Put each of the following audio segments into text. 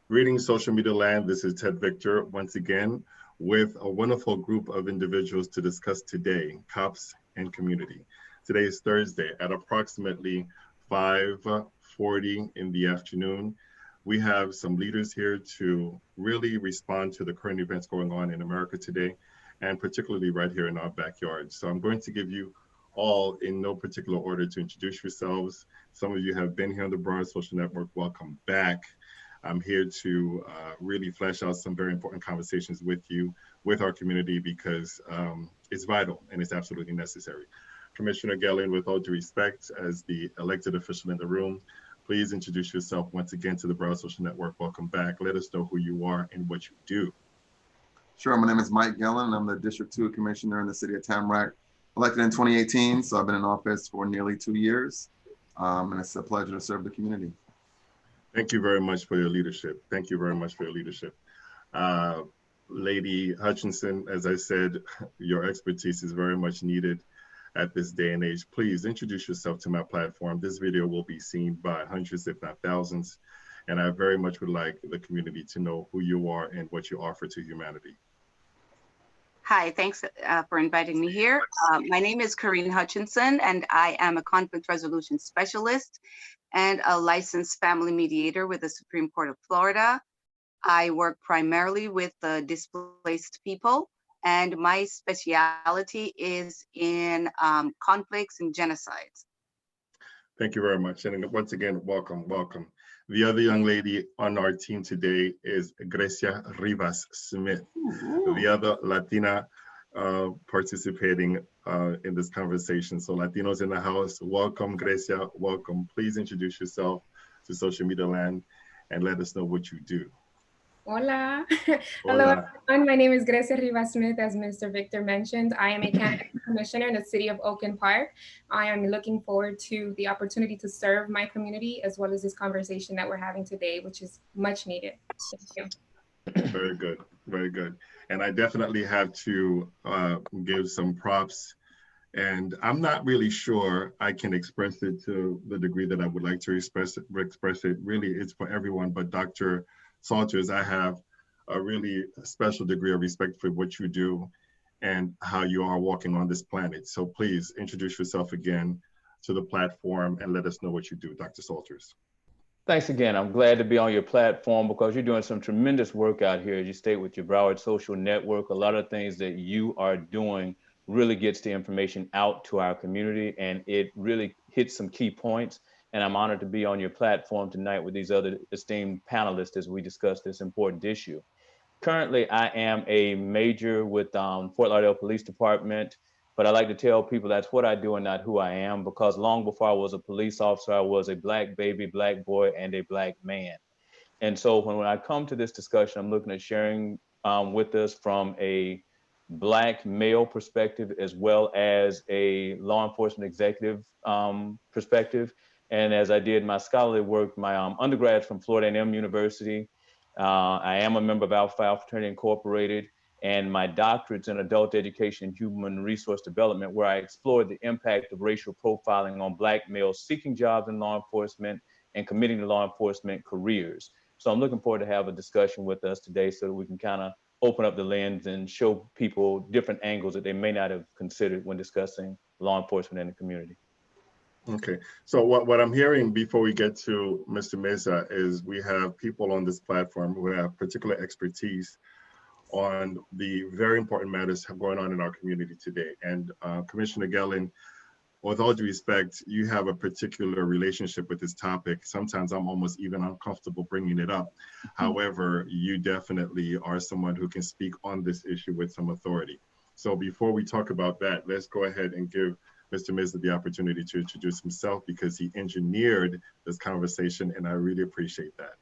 Greetings, social media land. This is Ted Victor once again with a wonderful group of individuals to discuss today, cops and community. Today is Thursday at approximately 5:40 in the afternoon. We have some leaders here to really respond to the current events going on in America today, and particularly right here in our backyard. So I'm going to give you all in no particular order to introduce yourselves. Some of you have been here on the Broward Social Network. Welcome back. I'm here to really flesh out some very important conversations with you, with our community, because it's vital and it's absolutely necessary. Commissioner Gellin, with all due respect, as the elected official in the room, please introduce yourself once again to the Broward Social Network. Welcome back. Let us know who you are and what you do. Sure, my name is Mike Gellin. I'm the District 2 Commissioner in the city of Tamarack, elected in 2018, so I've been in office for nearly 2 years, and it's a pleasure to serve the community. Thank you very much for your leadership. Thank you very much for your leadership. Lady Hutchinson, as I said, your expertise is very much needed at this day and age. Please introduce yourself to my platform. This video will be seen by hundreds, if not thousands, and I very much would like the community to know who you are and what you offer to humanity. Hi, thanks for inviting me here. My name is Corrine Hutchinson, and I am a conflict resolution specialist and a licensed family mediator with the Supreme Court of Florida. I work primarily with displaced people, and my specialty is in conflicts and genocides. Thank you very much. And once again, welcome, welcome. The other young lady on our team today is Grecia Rivas Smith, the other Latina participating in this conversation. So Latinos in the house, welcome, Grecia, welcome. Please introduce yourself to social media land and let us know what you do. Hola. Hello, everyone. My name is Grecia Rivas Smith. As Mr. Victor mentioned, I am a candidate commissioner in the city of Oakland Park. I am looking forward to the opportunity to serve my community as well as this conversation that we're having today, which is much needed. Thank you. Very good, very good. And I definitely have to give some props. And I'm not really sure I can express it to the degree that I would like to express it. Really, it's for everyone, but Dr. Salters, I have a really special degree of respect for what you do and how you are walking on this planet. So please introduce yourself again to the platform and let us know what you do, Dr. Salters. Thanks again. I'm glad to be on your platform because you're doing some tremendous work out here. As you state with your Broward Social Network, a lot of things that you are doing really gets the information out to our community, and it really hits some key points. And I'm honored to be on your platform tonight with these other esteemed panelists as we discuss this important issue. Currently, I am a major with Fort Lauderdale Police Department, but I like to tell people that's what I do and not who I am, because long before I was a police officer, I was a Black baby, Black boy, and a Black man. And so when I come to this discussion, I'm looking at sharing with us from a Black male perspective, as well as a law enforcement executive perspective. And as I did my scholarly work, my undergrad's from Florida A&M University. I am a member of Alpha Phi Alpha Fraternity Incorporated, and my doctorate's in adult education and human resource development, where I explored the impact of racial profiling on Black males seeking jobs in law enforcement and committing to law enforcement careers. So I'm looking forward to have a discussion with us today so that we can kind of open up the lens and show people different angles that they may not have considered when discussing law enforcement in the community. Okay, so what I'm hearing before we get to Mr. Meza is we have people on this platform who have particular expertise on the very important matters going on in our community today. And Commissioner Gellin, with all due respect, you have a particular relationship with this topic. Sometimes I'm almost even uncomfortable bringing it up. However, you definitely are someone who can speak on this issue with some authority. So before we talk about that, let's go ahead and give Mr. Meza the opportunity to introduce himself, because he engineered this conversation, and I really appreciate that.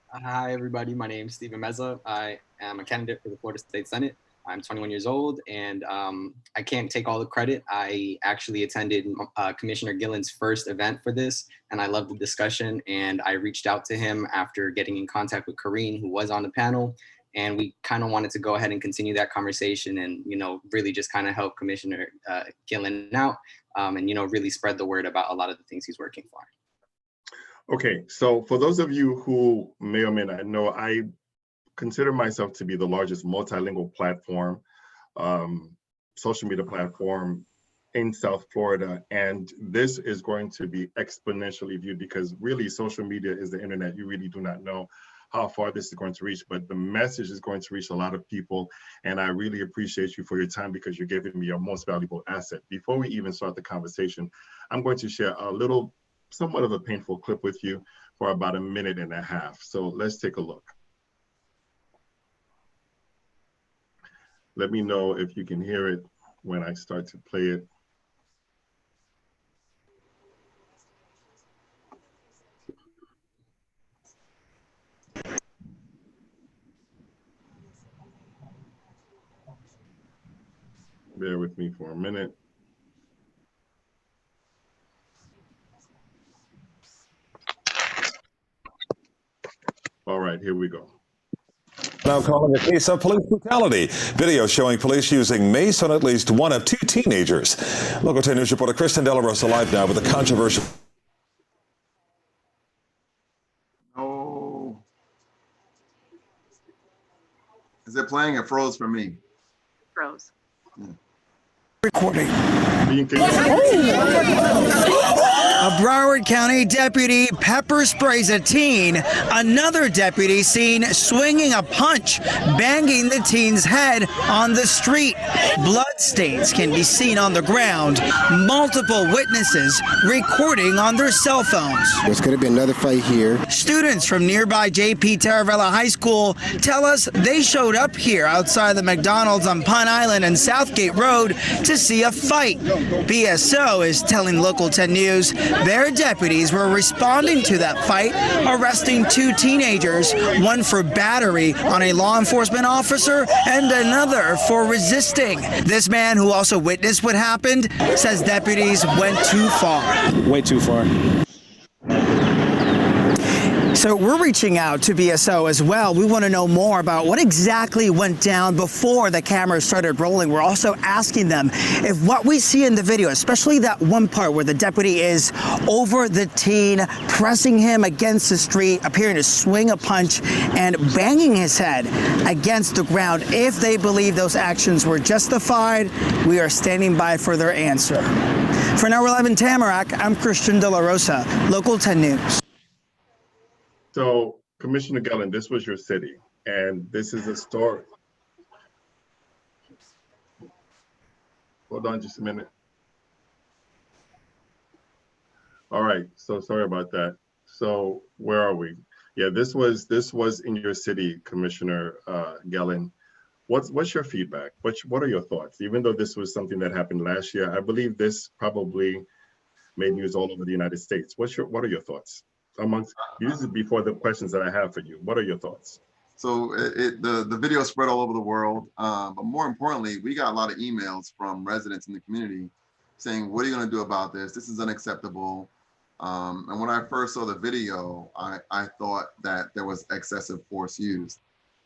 Hi, everybody. My name is Stephen Meza. I am a candidate for the Florida State Senate. I'm 21 years old, and I can't take all the credit. I actually attended Commissioner Gillen's first event for this, and I loved the discussion, and I reached out to him after getting in contact with Corrine, who was on the panel, and we kind of wanted to go ahead and continue that conversation and, you know, really just kind of help Commissioner Gillen out and, you know, really spread the word about a lot of the things he's working for. Okay, so for those of you who may or may not know, I consider myself to be the largest multilingual platform, social media platform in South Florida. And this is going to be exponentially viewed because really social media is the internet. You really do not know how far this is going to reach, but the message is going to reach a lot of people. And I really appreciate you for your time because you're giving me your most valuable asset. Before we even start the conversation, I'm going to share a little, somewhat of a painful clip with you for about 1.5 minutes. So let's take a look. Let me know if you can hear it when I start to play it. Bear with me for a minute. All right, here we go. Now calling a case of police brutality. Video showing police using mace on at least one of 2 teenagers. Local 10 News reporter Kristen De La Rosa live now with a controversial. Oh. Is it playing? It froze for me. Froze. Yeah. Recording. A Broward County deputy pepper sprays a teen. Another deputy seen swinging a punch, banging the teen's head on the street. Blood stains can be seen on the ground. Multiple witnesses recording on their cell phones. There's going to be another fight here. Students from nearby J.P. Taravella High School tell us they showed up here outside the McDonald's on Pine Island and Southgate Road to see a fight. BSO is telling Local 10 News their deputies were responding to that fight, arresting 2 teenagers, one for battery on a law enforcement officer and another for resisting. This man, who also witnessed what happened, says deputies went too far. Way too far. So we're reaching out to BSO as well. We want to know more about what exactly went down before the cameras started rolling. We're also asking them if what we see in the video, especially that one part where the deputy is over the teen, pressing him against the street, appearing to swing a punch and banging his head against the ground, if they believe those actions were justified. We are standing by for their answer. For now, we're live in Tamarack. I'm Christian De La Rosa, Local 10 News. So, Commissioner Gellin, this was your city, and this is a story. Hold on just a minute. All right, so sorry about that. So where are we? Yeah, this was in your city, Commissioner Gellin. What's your feedback? What are your thoughts? Even though this was something that happened last year, I believe this probably made news all over the United States. What are your thoughts? Amongst, this is before the questions that I have for you. What are your thoughts? So the video spread all over the world, but more importantly, we got a lot of emails from residents in the community saying, what are you going to do about this? This is unacceptable. And when I first saw the video, I thought that there was excessive force used.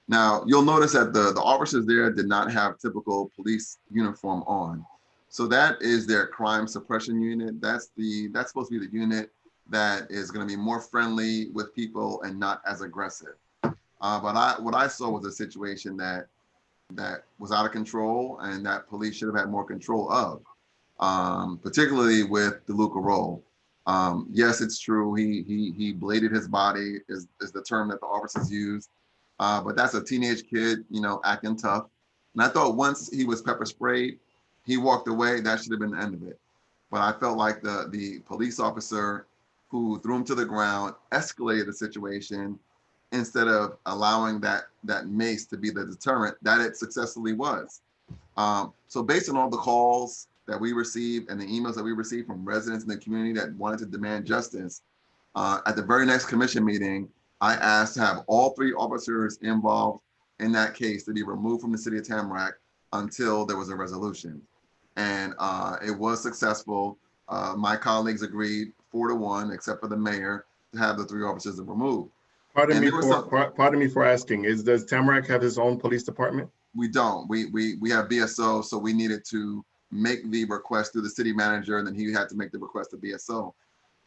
Now, you'll notice that the officers there did not have typical police uniform on. So that is their crime suppression unit. That's supposed to be the unit that is going to be more friendly with people and not as aggressive. But what I saw was a situation that was out of control and that police should have had more control of, particularly with DeLuca Roll. Yes, it's true. He bladed his body is the term that the officers used. But that's a teenage kid, acting tough. And I thought once he was pepper sprayed, he walked away. That should have been the end of it. But I felt like the police officer who threw him to the ground escalated the situation instead of allowing that mace to be the deterrent that it successfully was. So based on all the calls that we received and the emails that we received from residents in the community that wanted to demand justice, at the very next commission meeting, I asked to have all 3 officers involved in that case to be removed from the city of Tamarack until there was a resolution. And it was successful. My colleagues agreed 4-1, except for the mayor, to have the 3 officers removed. Pardon me for asking, does Tamarack have his own police department? We don't. We have BSO, so we needed to make the request through the city manager, and then he had to make the request to BSO.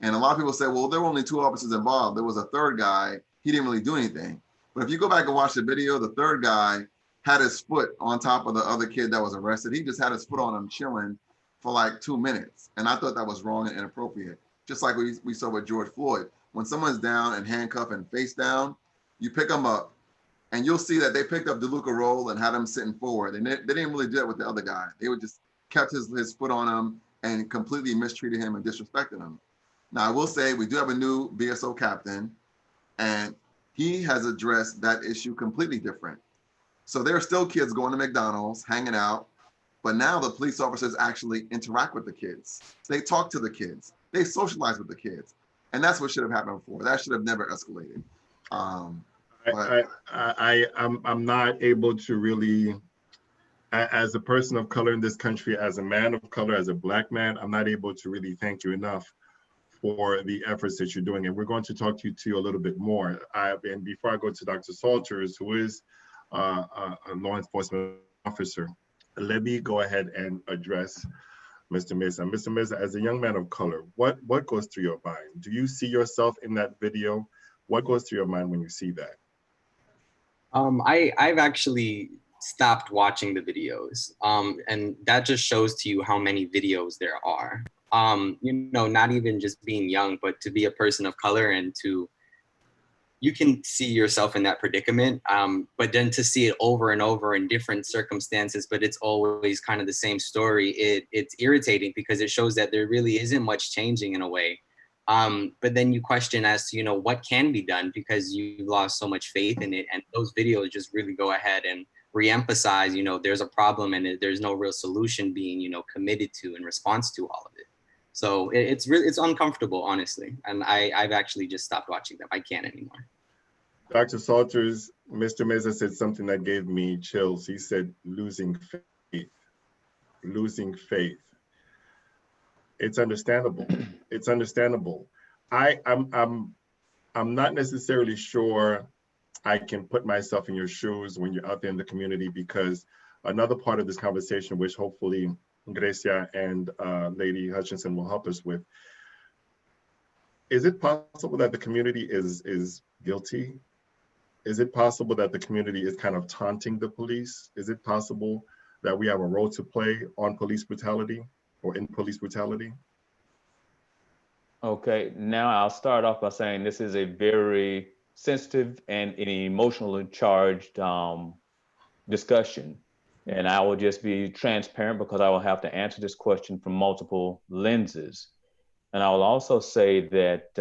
And a lot of people say, well, there were only 2 officers involved. There was a third guy. He didn't really do anything. But if you go back and watch the video, the third guy had his foot on top of the other kid that was arrested. He just had his foot on him chilling for like 2 minutes. And I thought that was wrong and inappropriate. Just like we saw with George Floyd. When someone's down and handcuffed and face down, you pick them up and you'll see that they picked up DeLuca Roll and had him sitting forward. And they didn't really do that with the other guy. They would just kept his foot on him and completely mistreated him and disrespected him. Now, I will say we do have a new BSO captain, and he has addressed that issue completely different. So there are still kids going to McDonald's, hanging out, but now the police officers actually interact with the kids. They talk to the kids. They socialize with the kids. And that's what should have happened before. That should have never escalated. I'm not able to really, as a person of color in this country, as a man of color, as a Black man, I'm not able to really thank you enough for the efforts that you're doing. And we're going to talk to you a little bit more. And before I go to Dr. Salters, who is a law enforcement officer, let me go ahead and address Mr. Mesa. Mr. Mesa, as a young man of color, what goes through your mind? Do you see yourself in that video? What goes through your mind when you see that? I've actually stopped watching the videos. And that just shows to you how many videos there are. You know, not even just being young, but to be a person of color and you can see yourself in that predicament, but then to see it over and over in different circumstances, but it's always kind of the same story. It's irritating because it shows that there really isn't much changing in a way. But then you question as to, you know, what can be done because you lost so much faith in it. And those videos just really go ahead and reemphasize, you know, there's a problem and there's no real solution being, you know, committed to in response to all of it. So it's uncomfortable, honestly. And I've actually just stopped watching them. I can't anymore. Dr. Salters, Mr. Mesa said something that gave me chills. He said, losing faith, losing faith. It's understandable. It's understandable. I'm not necessarily sure I can put myself in your shoes when you're out there in the community, because another part of this conversation, which hopefully Grecia and Lady Hutchinson will help us with, is it possible that the community is guilty? Is it possible that the community is kind of taunting the police? Is it possible that we have a role to play on police brutality or in police brutality? Okay, now I'll start off by saying this is a very sensitive and an emotionally charged discussion. And I will just be transparent because I will have to answer this question from multiple lenses. And I will also say that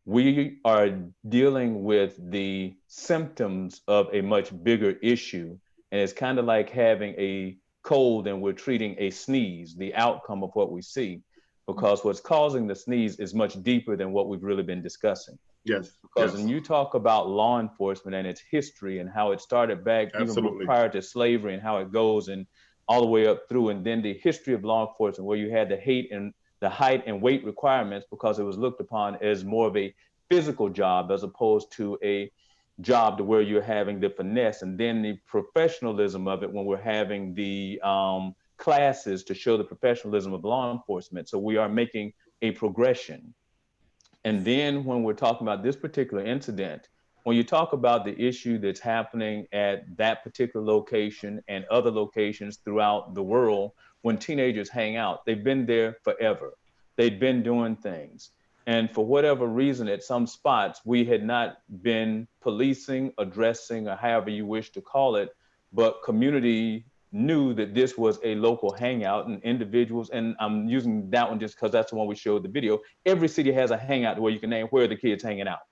we are dealing with the symptoms of a much bigger issue. And it's kind of like having a cold and we're treating a sneeze, the outcome of what we see, because what's causing the sneeze is much deeper than what we've really been discussing. Yes. Because yes. when you talk about law enforcement and its history and how it started back even prior to slavery and how it goes and all the way up through, and then the history of law enforcement where you had the height and weight requirements because it was looked upon as more of a physical job as opposed to a job to where you're having the finesse, and then the professionalism of it when we're having the classes to show the professionalism of law enforcement. So we are making a progression. And then when we're talking about this particular incident, when you talk about the issue that's happening at that particular location and other locations throughout the world, when teenagers hang out, they've been there forever. They've been doing things. And for whatever reason, at some spots, we had not been policing, addressing, or however you wish to call it, but community knew that this was a local hangout and individuals, and I'm using that one just because that's the one we showed the video. Every city has a hangout where you can name where the kids hanging out.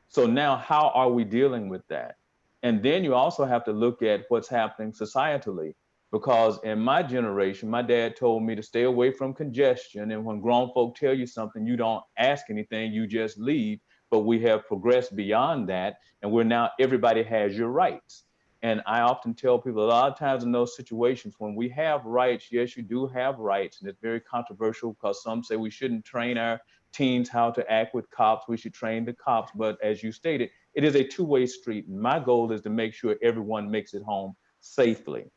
So now how are we dealing with that? And then you also have to look at what's happening societally, because in my generation, my dad told me to stay away from congestion. And when grown folk tell you something, you don't ask anything, you just leave. But we have progressed beyond that. And we're now, everybody has your rights. And I often tell people a lot of times in those situations when we have rights, yes, you do have rights. And it's very controversial because some say we shouldn't train our teens how to act with cops. We should train the cops. But as you stated, it is a two-way street. And my goal is to make sure everyone makes it home safely.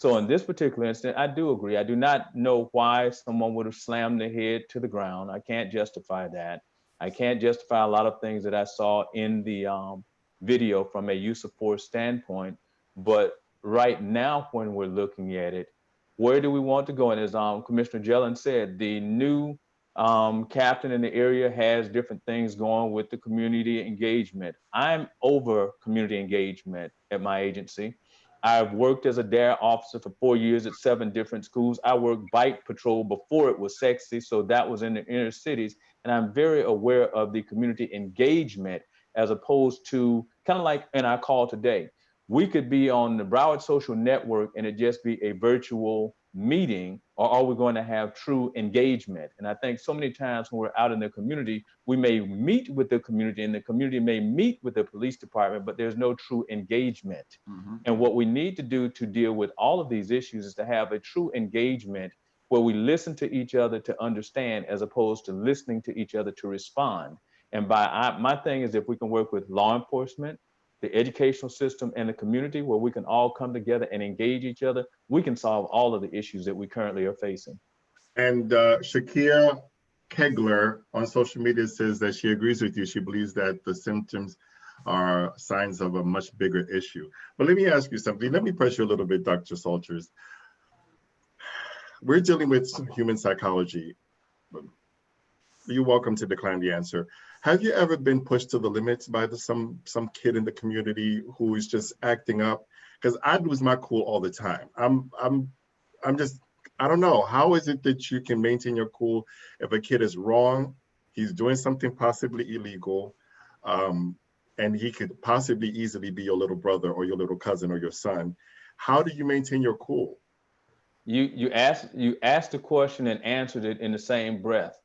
So in this particular instance, I do agree. I do not know why someone would have slammed their head to the ground. I can't justify that. I can't justify a lot of things that I saw in the video from a use of force standpoint. But right now, when we're looking at it, where do we want to go? And as Commissioner Jelen said, the new captain in the area has different things going with the community engagement. I'm over community engagement at my agency. I've worked as a DARE officer for 4 years at 7 different schools. I worked bike patrol before it was sexy, so that was in the inner cities. And I'm very aware of the community engagement as opposed to kind of like in our call today. We could be on the Broward social network and it just be a virtual meeting, or are we going to have true engagement? And I think so many times when we're out in the community, we may meet with the community and the community may meet with the police department, but there's no true engagement. And what we need to do to deal with all of these issues is to have a true engagement where we listen to each other to understand as opposed to listening to each other to respond. And my thing is if we can work with law enforcement, the educational system, and the community where we can all come together and engage each other, we can solve all of the issues that we currently are facing. And Shakia Kegler on social media says that she agrees with you. She believes that the symptoms are signs of a much bigger issue. But let me ask you something. Let me press you a little bit, Dr. Salters. We're dealing with human psychology. You're welcome to decline the answer. Have you ever been pushed to the limits by some kid in the community who is just acting up? Because I lose my cool all the time. I'm just, I don't know. How is it that you can maintain your cool if a kid is wrong, he's doing something possibly illegal, and he could possibly easily be your little brother or your little cousin or your son? How do you maintain your cool? You asked the question and answered it in the same breath.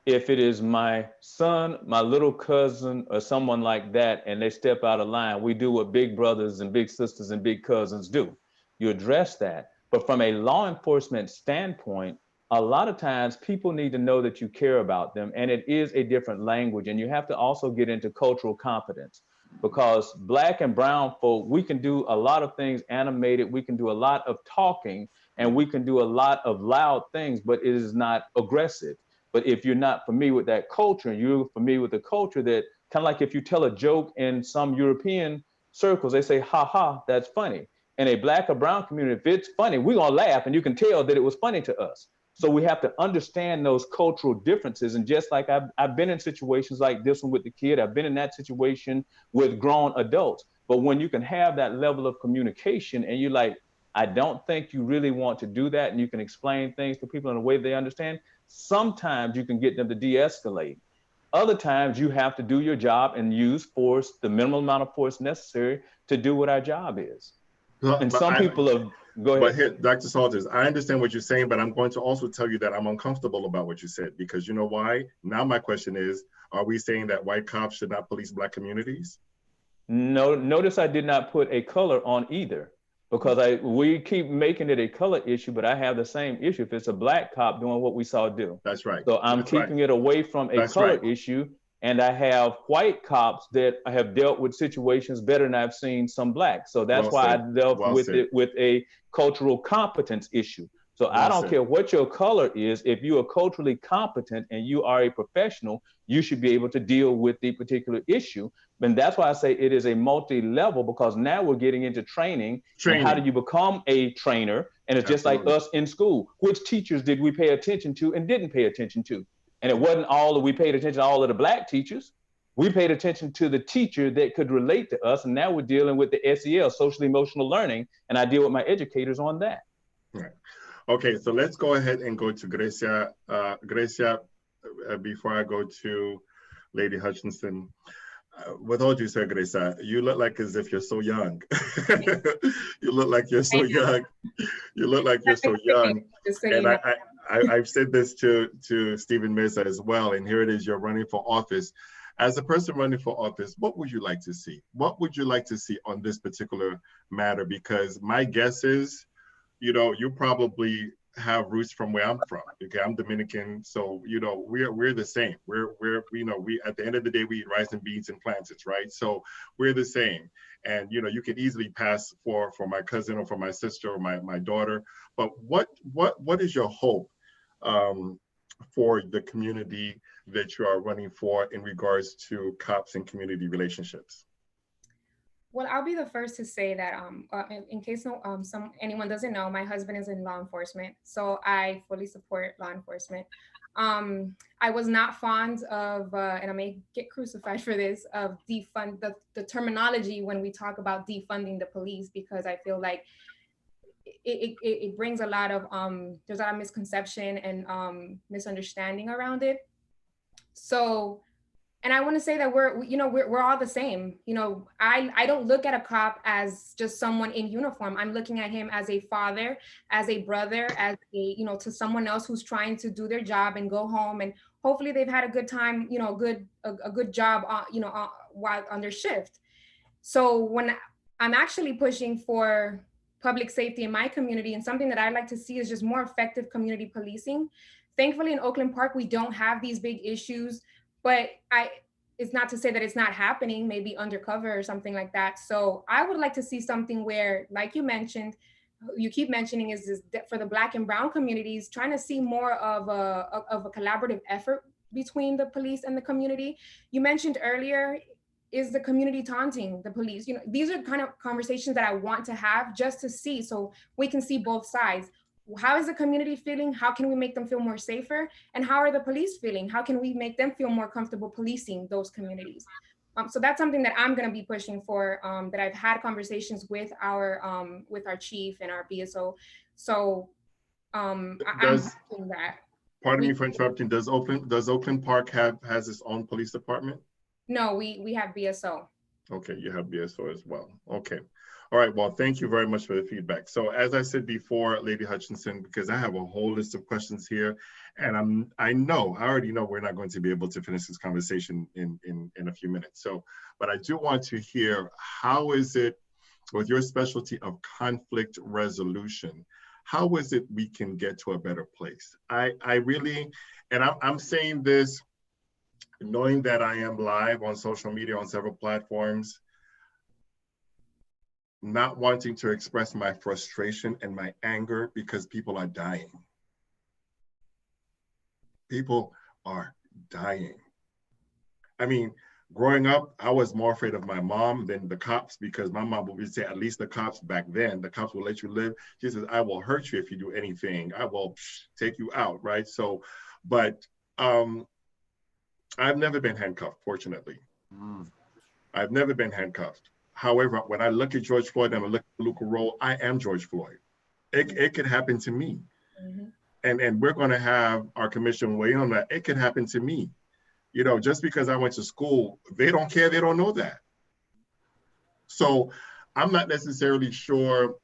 If it is my son, my little cousin, or someone like that, and they step out of line, we do what big brothers and big sisters and big cousins do. You address that. But from a law enforcement standpoint, a lot of times people need to know that you care about them, and it is a different language. And you have to also get into cultural competence, because Black and brown folk, we can do a lot of things animated, we can do a lot of talking, and we can do a lot of loud things, but it is not aggressive. But if you're not familiar with that culture, and you're familiar with the culture that kind of like if you tell a joke in some European circles, they say, ha ha, that's funny. In a Black or brown community, if it's funny, we're gonna laugh and you can tell that it was funny to us. So we have to understand those cultural differences. And just like I've been in situations like this one with the kid, I've been in that situation with grown adults. But when you can have that level of communication and you're like, I don't think you really want to do that, and you can explain things to people in a way they understand, sometimes you can get them to de-escalate. Other times you have to do your job and use force, the minimal amount of force necessary to do what our job is. And some people have, go ahead. But here, Dr. Salters, I understand what you're saying, but I'm going to also tell you that I'm uncomfortable about what you said, because you know why? Now my question is, are we saying that white cops should not police Black communities? No, notice I did not put a color on either, because we keep making it a color issue, but I have the same issue if it's a Black cop doing what we saw do. That's right. So I'm keeping it away from a color issue. And I have white cops that have dealt with situations better than I've seen some Black. So that's why I dealt with it with a cultural competence issue. So I don't care what your color is. If you are culturally competent and you are a professional, you should be able to deal with the particular issue. And that's why I say it is a multi-level, because now we're getting into training. And how do you become a trainer? And it's just like us in school. Which teachers did we pay attention to and didn't pay attention to? And it wasn't all that we paid attention to all of the Black teachers. We paid attention to the teacher that could relate to us. And now we're dealing with the SEL, social emotional learning. And I deal with my educators on that. Right. Okay, so let's go ahead and go to Grecia. Grecia, before I go to Lady Hutchinson, with all due respect, Grecia, you look like as if you're so young. You look like you're so young. You look like you're so young. And I've said this to Stephen Mesa as well, and here it is, you're running for office. As a person running for office, what would you like to see? What would you like to see on this particular matter? Because my guess is, you know, you probably have roots from where I'm from. Okay, I'm Dominican, so you know we're the same. We're you know we at the end of the day we eat rice and beans and plantains, right? So we're the same. And you know you can easily pass for my cousin or for my sister or my daughter. But what is your hope for the community that you are running for in regards to cops and community relationships? Well, I'll be the first to say that in case anyone doesn't know, my husband is in law enforcement, so I fully support law enforcement. I was not fond of, and I may get crucified for this, of defund the terminology when we talk about defunding the police, because I feel like it brings a lot of there's a lot of misconception and misunderstanding around it. So, and I want to say that we're all the same. You know, I don't look at a cop as just someone in uniform. I'm looking at him as a father, as a brother, as a, you know, to someone else who's trying to do their job and go home, and hopefully they've had a good time, you know, a good job, while on their shift. So when I'm actually pushing for public safety in my community, and something that I like to see is just more effective community policing. Thankfully in Oakland Park, we don't have these big issues, but it's not to say that it's not happening, maybe undercover or something like that. So I would like to see something where, like you mentioned, you keep mentioning, is this for the Black and Brown communities, trying to see more of a collaborative effort between the police and the community. You mentioned earlier, is the community taunting the police? You know, these are kind of conversations that I want to have just to see, so we can see both sides. How is the community feeling? How can we make them feel more safer? And how are the police feeling? How can we make them feel more comfortable policing those communities? So that's something that I'm going to be pushing for, that I've had conversations with our chief and our BSO. So I'm hoping that. Pardon me for interrupting. Does Oakland Park has its own police department? No, we have BSO. Okay, you have BSO as well. Okay. All right, well, thank you very much for the feedback. So as I said before, Lady Hutchinson, because I have a whole list of questions here, and I already know we're not going to be able to finish this conversation in a few minutes. So, but I do want to hear, how is it with your specialty of conflict resolution, how is it we can get to a better place? I really, and I'm saying this knowing that I am live on social media on several platforms, not wanting to express my frustration and my anger because people are dying. People are dying. I mean, growing up, I was more afraid of my mom than the cops, because my mom would say, at least the cops back then, the cops will let you live. She says, I will hurt you if you do anything. I will take you out, right? So, but I've never been handcuffed, fortunately. I've never been handcuffed. However, when I look at George Floyd and I look at Luca Roll, I am George Floyd. It could happen to me. And we're going to have our commission weigh in on that. It could happen to me. You know, just because I went to school, they don't care, they don't know that. So I'm not necessarily sure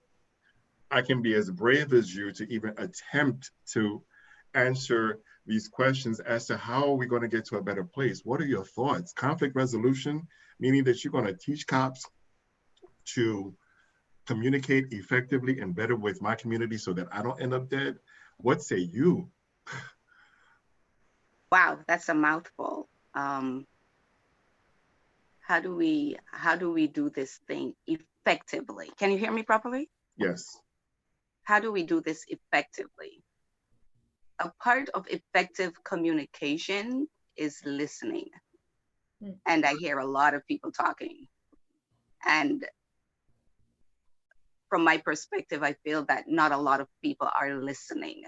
I can be as brave as you to even attempt to answer these questions as to how are we going to get to a better place. What are your thoughts? Conflict resolution, meaning that you're going to teach cops to communicate effectively and better with my community so that I don't end up dead. What say you? Wow, that's a mouthful. How do we do this thing effectively? Can you hear me properly? Yes. How do we do this effectively? A part of effective communication is listening. And I hear a lot of people talking. And from my perspective, I feel that not a lot of people are listening.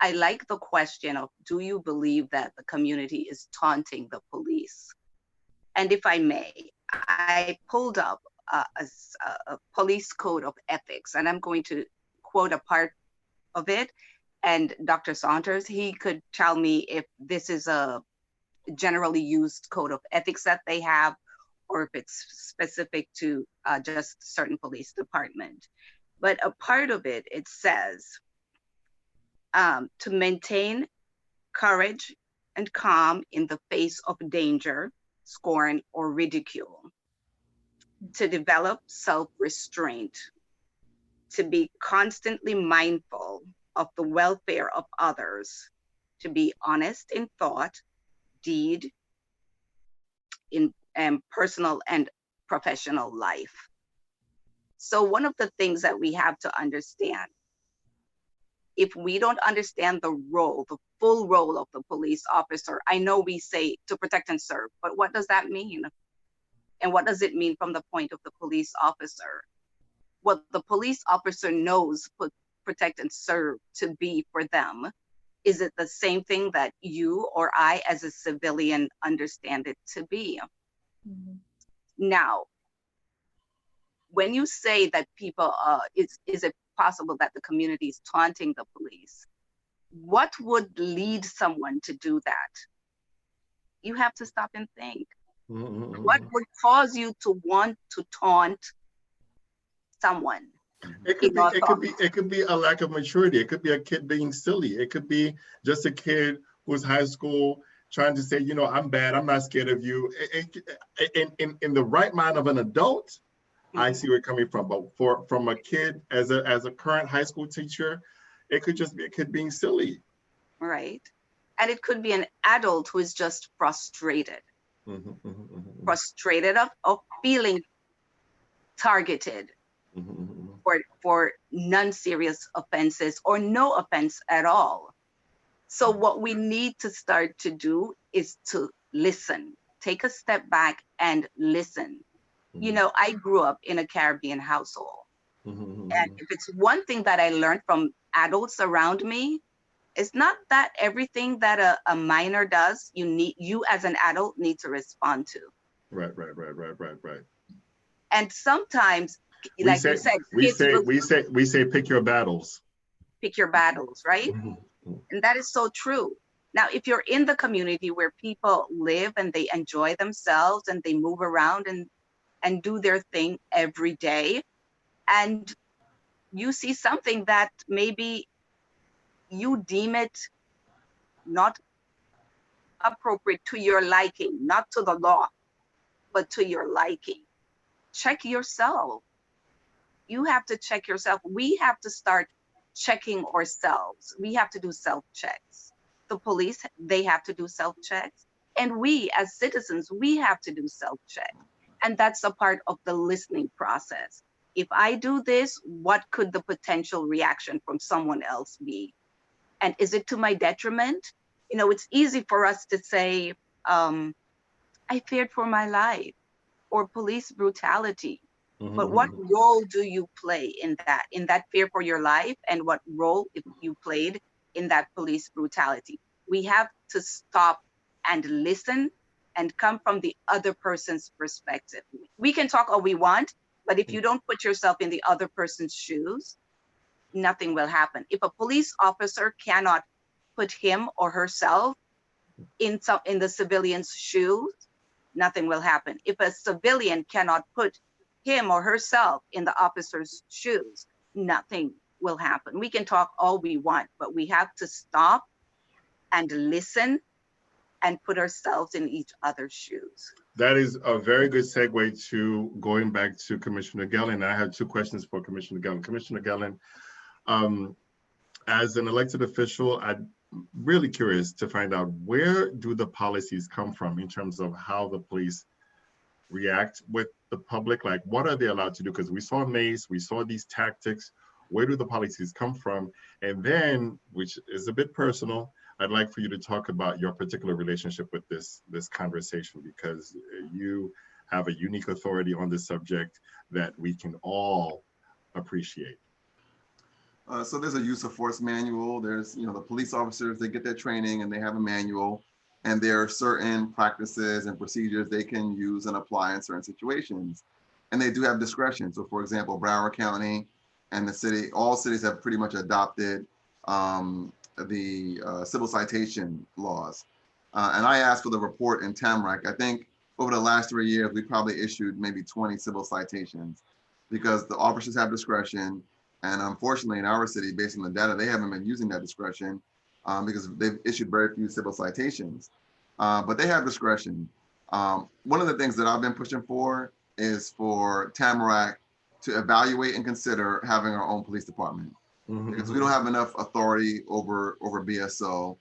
I like the question of, do you believe that the community is taunting the police? And if I may, I pulled up a police code of ethics, and I'm going to quote a part of it. And Dr. Saunders, he could tell me if this is a generally used code of ethics that they have, or if it's specific to just certain police department. But a part of it, it says, to maintain courage and calm in the face of danger, scorn, or ridicule, to develop self-restraint, to be constantly mindful of the welfare of others, to be honest in thought, deed, in personal and professional life. So one of the things that we have to understand, if we don't understand the role, the full role of the police officer, I know we say to protect and serve, but what does that mean? And what does it mean from the point of the police officer? What the police officer knows protect and serve to be for them, is it the same thing that you or I as a civilian understand it to be? Mm-hmm. Now, when you say that people, is it possible that the community is taunting the police? What would lead someone to do that? You have to stop and think. Mm-hmm. What would cause you to want to taunt someone? It could be a lack of maturity. It could be a kid being silly. It could be just a kid who's high school trying to say, you know, I'm bad, I'm not scared of you. In the right mind of an adult, mm-hmm. I see where it's coming from. But from a kid as a current high school teacher, it could just be a kid being silly. Right. And it could be an adult who is just frustrated. Mm-hmm, mm-hmm, mm-hmm. Frustrated of feeling targeted. Mm-hmm. For non-serious offenses or no offense at all. So what we need to start to do is to listen, take a step back and listen. Mm-hmm. You know, I grew up in a Caribbean household. Mm-hmm. And if it's one thing that I learned from adults around me, it's not that everything that a minor does, you as an adult need to respond to. Right. And sometimes, like you said, we say pick your battles. Pick your battles, right? Mm-hmm. And that is so true. Now, if you're in the community where people live and they enjoy themselves and they move around and do their thing every day, and you see something that maybe you deem it not appropriate to your liking, not to the law, but to your liking, check yourself. You have to check yourself. We have to start checking ourselves. We have to do self-checks. The police, they have to do self-checks. And we as citizens, we have to do self-check. And that's a part of the listening process. If I do this, what could the potential reaction from someone else be? And is it to my detriment? You know, it's easy for us to say, I feared for my life, or police brutality. Mm-hmm. But what role do you play in that fear for your life? And what role if you played in that police brutality? We have to stop and listen and come from the other person's perspective. We can talk all we want, but if you don't put yourself in the other person's shoes, nothing will happen. If a police officer cannot put him or herself in the civilian's shoes, nothing will happen. If a civilian cannot put him or herself in the officer's shoes, nothing will happen. We can talk all we want, but we have to stop and listen and put ourselves in each other's shoes. That is a very good segue to going back to Commissioner Gellin. I have two questions for Commissioner Gellin. Commissioner Gellin, as an elected official, I'm really curious to find out, where do the policies come from in terms of how the police react with the public? Like, what are they allowed to do? Because we saw Mace, we saw these tactics. Where do the policies come from? And then, which is a bit personal, I'd like for you to talk about your particular relationship with this conversation, because you have a unique authority on this subject that we can all appreciate. So there's a use of force manual. There's, the police officers, they get their training and they have a manual, and there are certain practices and procedures they can use and apply in certain situations. And they do have discretion. So for example, Broward County and the city, all cities have pretty much adopted the civil citation laws. And I asked for the report in Tamarack. I think over the last 3 years, we probably issued maybe 20 civil citations, because the officers have discretion. And unfortunately, in our city, based on the data, they haven't been using that discretion because they've issued very few civil citations. But they have discretion. One of the things that I've been pushing for is for Tamarack to evaluate and consider having our own police department. because we don't have enough authority over BSO.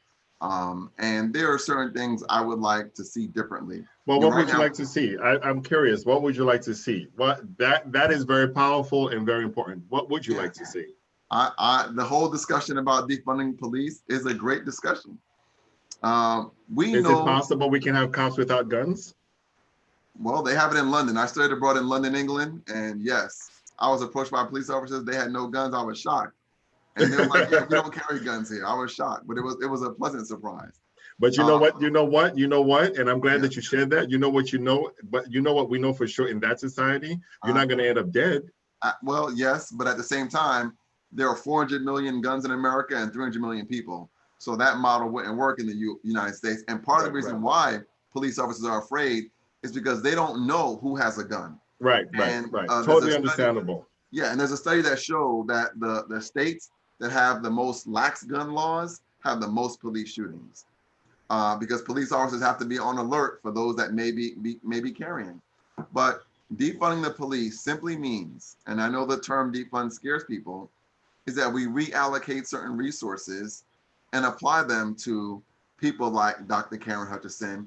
And there are certain things I would like to see differently. Well, what would you like to see? I'm curious. What would you like to see? That is very powerful and very important. What would you like to see? The whole discussion about defunding police is a great discussion. Is it possible we can have cops without guns? Well, they have it in London. I studied abroad in London, England, and yes, I was approached by police officers. They had no guns. I was shocked, and they were like, "Yeah, we don't carry guns here." I was shocked, but it was a pleasant surprise. But you know what? And I'm glad that you shared that. You know what you know, but you know what we know for sure in that society, you're not going to end up dead. Well, yes, but at the same time, there are 400 million guns in America and 300 million people. So that model wouldn't work in the United States. And part of the reason why police officers are afraid is because they don't know who has a gun. Right. Totally understandable. Yeah, and there's a study that showed that the states that have the most lax gun laws have the most police shootings, because police officers have to be on alert for those that may be carrying. But defunding the police simply means, and I know the term defund scares people, is that we reallocate certain resources and apply them to people like Dr. Karen Hutchison,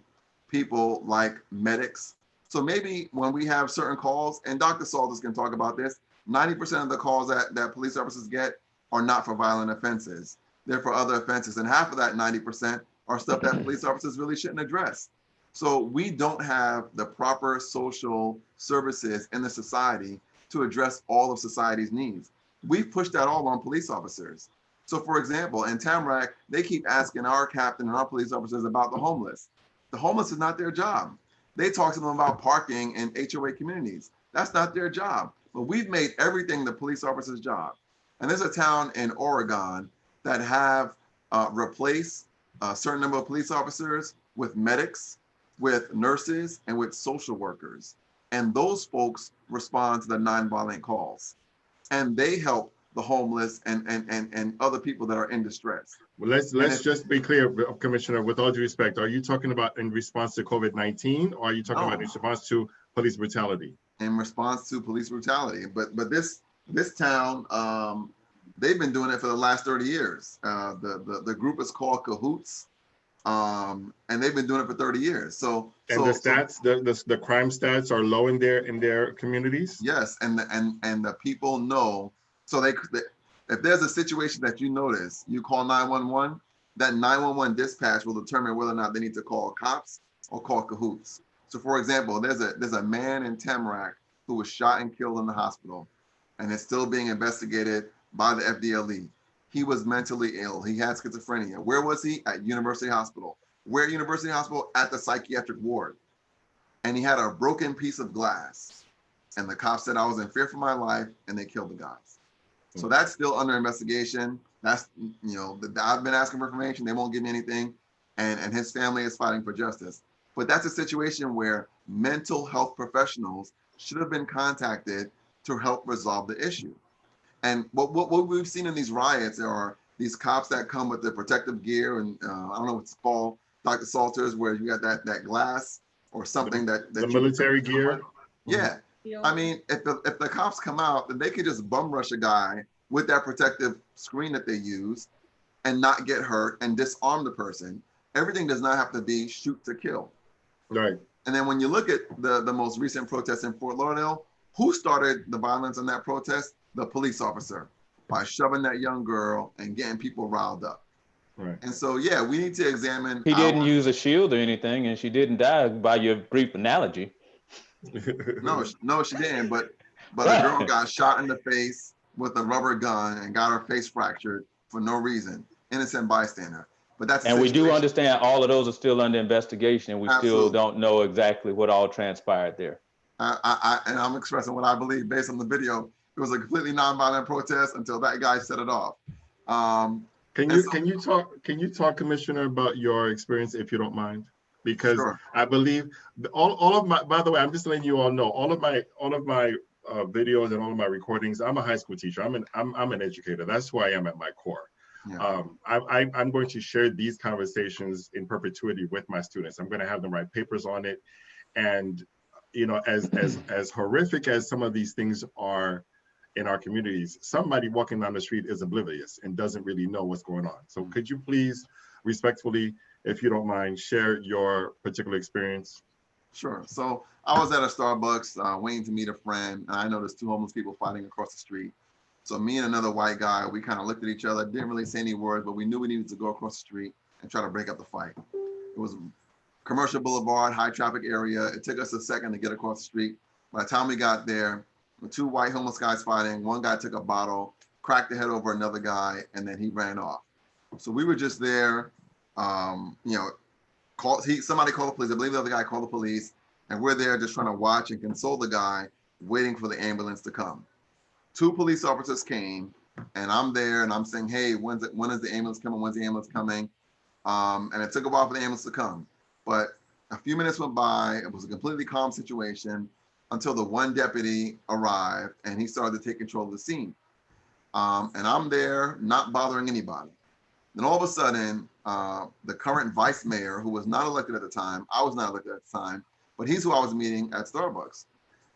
people like medics. So maybe when we have certain calls, and Dr. Salters can talk about this, 90% of the calls that police officers get are not for violent offenses. They're for other offenses. And half of that 90% are stuff that police officers really shouldn't address. So we don't have the proper social services in the society to address all of society's needs. We've pushed that all on police officers. So for example, in Tamarack, they keep asking our captain and our police officers about the homeless. The homeless is not their job. They talk to them about parking in HOA communities. That's not their job. But we've made everything the police officer's job. And there's a town in Oregon that have replaced a certain number of police officers with medics, with nurses, and with social workers. And those folks respond to the nonviolent calls. And they help the homeless and other people that are in distress. Well, let's just be clear, Commissioner, with all due respect, are you talking about in response to COVID-19, or are you talking about in response to police brutality? In response to police brutality. But this town, they've been doing it for the last 30 years. The group is called Cahoots, and they've been doing it for 30 years. The stats, the crime stats are low in their communities? Yes, and the people know. So if there's a situation that you notice, you call 911, that 911 dispatch will determine whether or not they need to call cops or call Cahoots. So for example, there's a man in Tamarack who was shot and killed in the hospital and is still being investigated by the FDLE. He was mentally ill. He had schizophrenia. Where was he? At University Hospital. Where at University Hospital? At the psychiatric ward. And he had a broken piece of glass. And the cops said, I was in fear for my life, and they killed the guys. So that's still under investigation. That's, I've been asking for information. They won't give me anything. And his family is fighting for justice. But that's a situation where mental health professionals should have been contacted to help resolve the issue. And what we've seen in these riots are these cops that come with the protective gear, and I don't know what's called, Dr. Salters, where you got that glass or something that the military gear. Yeah. I mean, if the cops come out, then they could just bum rush a guy with that protective screen that they use and not get hurt and disarm the person. Everything does not have to be shoot to kill. Right. And then when you look at the most recent protest in Fort Lauderdale, who started the violence in that protest? The police officer, by shoving that young girl and getting people riled up. Right. And so, yeah, we need to examine. He didn't use a shield or anything, and she didn't die by your brief analogy. No, she didn't. But a girl got shot in the face with a rubber gun and got her face fractured for no reason. Innocent bystander. But that's and we do understand all of those are still under investigation, and we still don't know exactly what all transpired there. And I'm expressing what I believe based on the video. It was a completely nonviolent protest until that guy set it off. Can you talk, Commissioner, about your experience, if you don't mind? Because sure. I believe all of my. By the way, I'm just letting you all know all of my videos and all of my recordings. I'm a high school teacher. I'm an educator. That's who I am at my core. Yeah. I'm going to share these conversations in perpetuity with my students. I'm going to have them write papers on it, and as horrific as some of these things are in our communities, somebody walking down the street is oblivious and doesn't really know what's going on. So could you please respectfully, if you don't mind, share your particular experience? Sure. So I was at a Starbucks waiting to meet a friend, and I noticed two homeless people fighting across the street. So me and another white guy, we kind of looked at each other, didn't really say any words, but we knew we needed to go across the street and try to break up the fight. It was Commercial Boulevard, high traffic area. It took us a second to get across the street. By the time we got there, the two white homeless guys fighting, one guy took a bottle, cracked the head over another guy, and then he ran off. So we were just there, somebody called the police. I believe the other guy called the police, and we're there just trying to watch and console the guy, waiting for the ambulance to come. Two police officers came, and I'm there, and I'm saying, hey, when is the ambulance coming? When's the ambulance coming? And it took a while for the ambulance to come. But a few minutes went by. It was a completely calm situation until the one deputy arrived, and he started to take control of the scene. And I'm there, not bothering anybody. Then all of a sudden, the current vice mayor, who was not elected at the time, I was not elected at the time, but he's who I was meeting at Starbucks.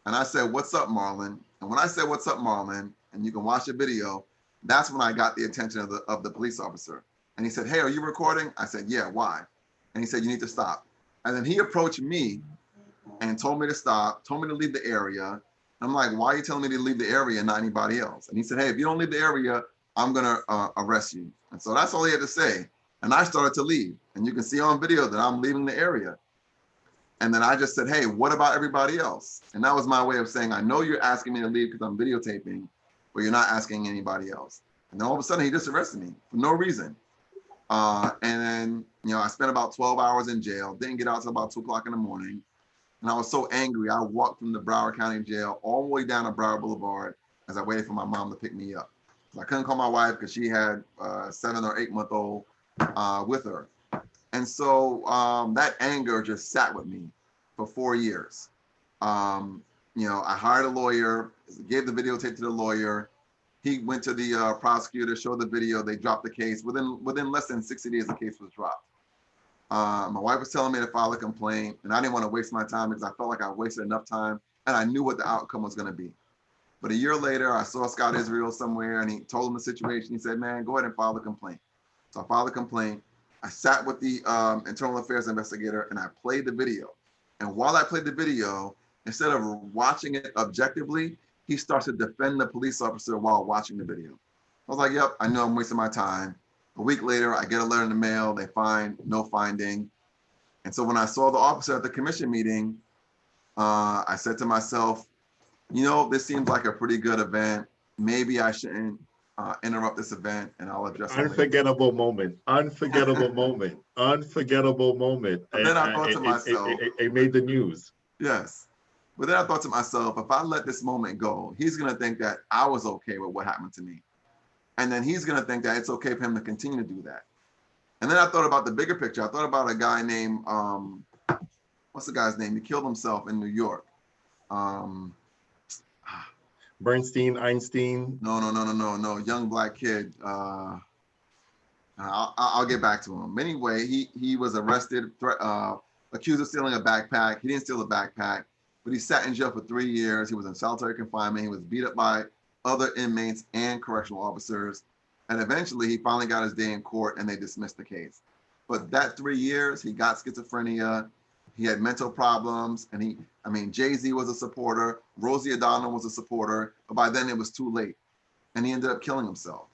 And I said, what's up, Marlon? And when I said, what's up, Marlon, and you can watch the video, that's when I got the attention of the police officer. And he said, hey, are you recording? I said, yeah, why? And he said, you need to stop. And then he approached me and told me to stop, told me to leave the area. I'm like, why are you telling me to leave the area and not anybody else? And he said, hey, if you don't leave the area, I'm gonna arrest you. And so that's all he had to say. And I started to leave. And you can see on video that I'm leaving the area. And then I just said, hey, what about everybody else? And that was my way of saying, I know you're asking me to leave because I'm videotaping, but you're not asking anybody else. And then all of a sudden he just arrested me for no reason. And then, I spent about 12 hours in jail, didn't get out until about 2 o'clock in the morning. And I was so angry, I walked from the Broward County jail all the way down to Broward Boulevard as I waited for my mom to pick me up. I couldn't call my wife because she had a 7 or 8 month old with her. And so that anger just sat with me for 4 years. I hired a lawyer, gave the videotape to the lawyer. He went to the prosecutor, showed the video, they dropped the case. Within less than 60 days, the case was dropped. My wife was telling me to file a complaint, and I didn't want to waste my time because I felt like I wasted enough time, and I knew what the outcome was going to be. But a year later, I saw Scott Israel somewhere, and he told him the situation. He said, man, go ahead and file the complaint. So I filed the complaint. I sat with the internal affairs investigator, and I played the video. And while I played the video, instead of watching it objectively, he starts to defend the police officer while watching the video. I was like, yep, I know I'm wasting my time. A week later, I get a letter in the mail. They find no finding. And so when I saw the officer at the commission meeting, I said to myself, this seems like a pretty good event. Maybe I shouldn't interrupt this event, and I'll address it later. Unforgettable moment. Unforgettable moment. Unforgettable moment. And then I thought to myself, it made the news. Yes. But then I thought to myself, if I let this moment go, he's going to think that I was okay with what happened to me. And then he's going to think that it's okay for him to continue to do that. And then I thought about the bigger picture. I thought about a guy named, what's the guy's name? He killed himself in New York. Bernstein, Einstein. No. Young black kid. I'll get back to him. Anyway, he was arrested, accused of stealing a backpack. He didn't steal a backpack, but he sat in jail for 3 years. He was in solitary confinement. He was beat up by other inmates and correctional officers. And eventually he finally got his day in court and they dismissed the case. But that 3 years, he got schizophrenia. He had mental problems, and Jay-Z was a supporter, Rosie O'Donnell was a supporter, but by then it was too late. And he ended up killing himself.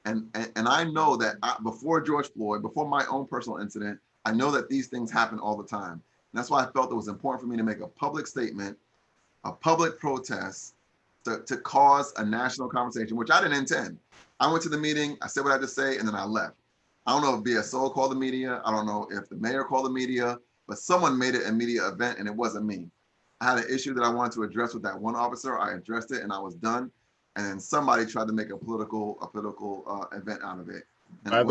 And I know that before George Floyd, before my own personal incident, I know that these things happen all the time. And that's why I felt it was important for me to make a public statement, a public protest to cause a national conversation, which I didn't intend. I went to the meeting, I said what I had to say, and then I left. I don't know if BSO called the media. I don't know if the mayor called the media, but someone made it a media event and it wasn't me. I had an issue that I wanted to address with that one officer. I addressed it and I was done. And then somebody tried to make a political event out of it. By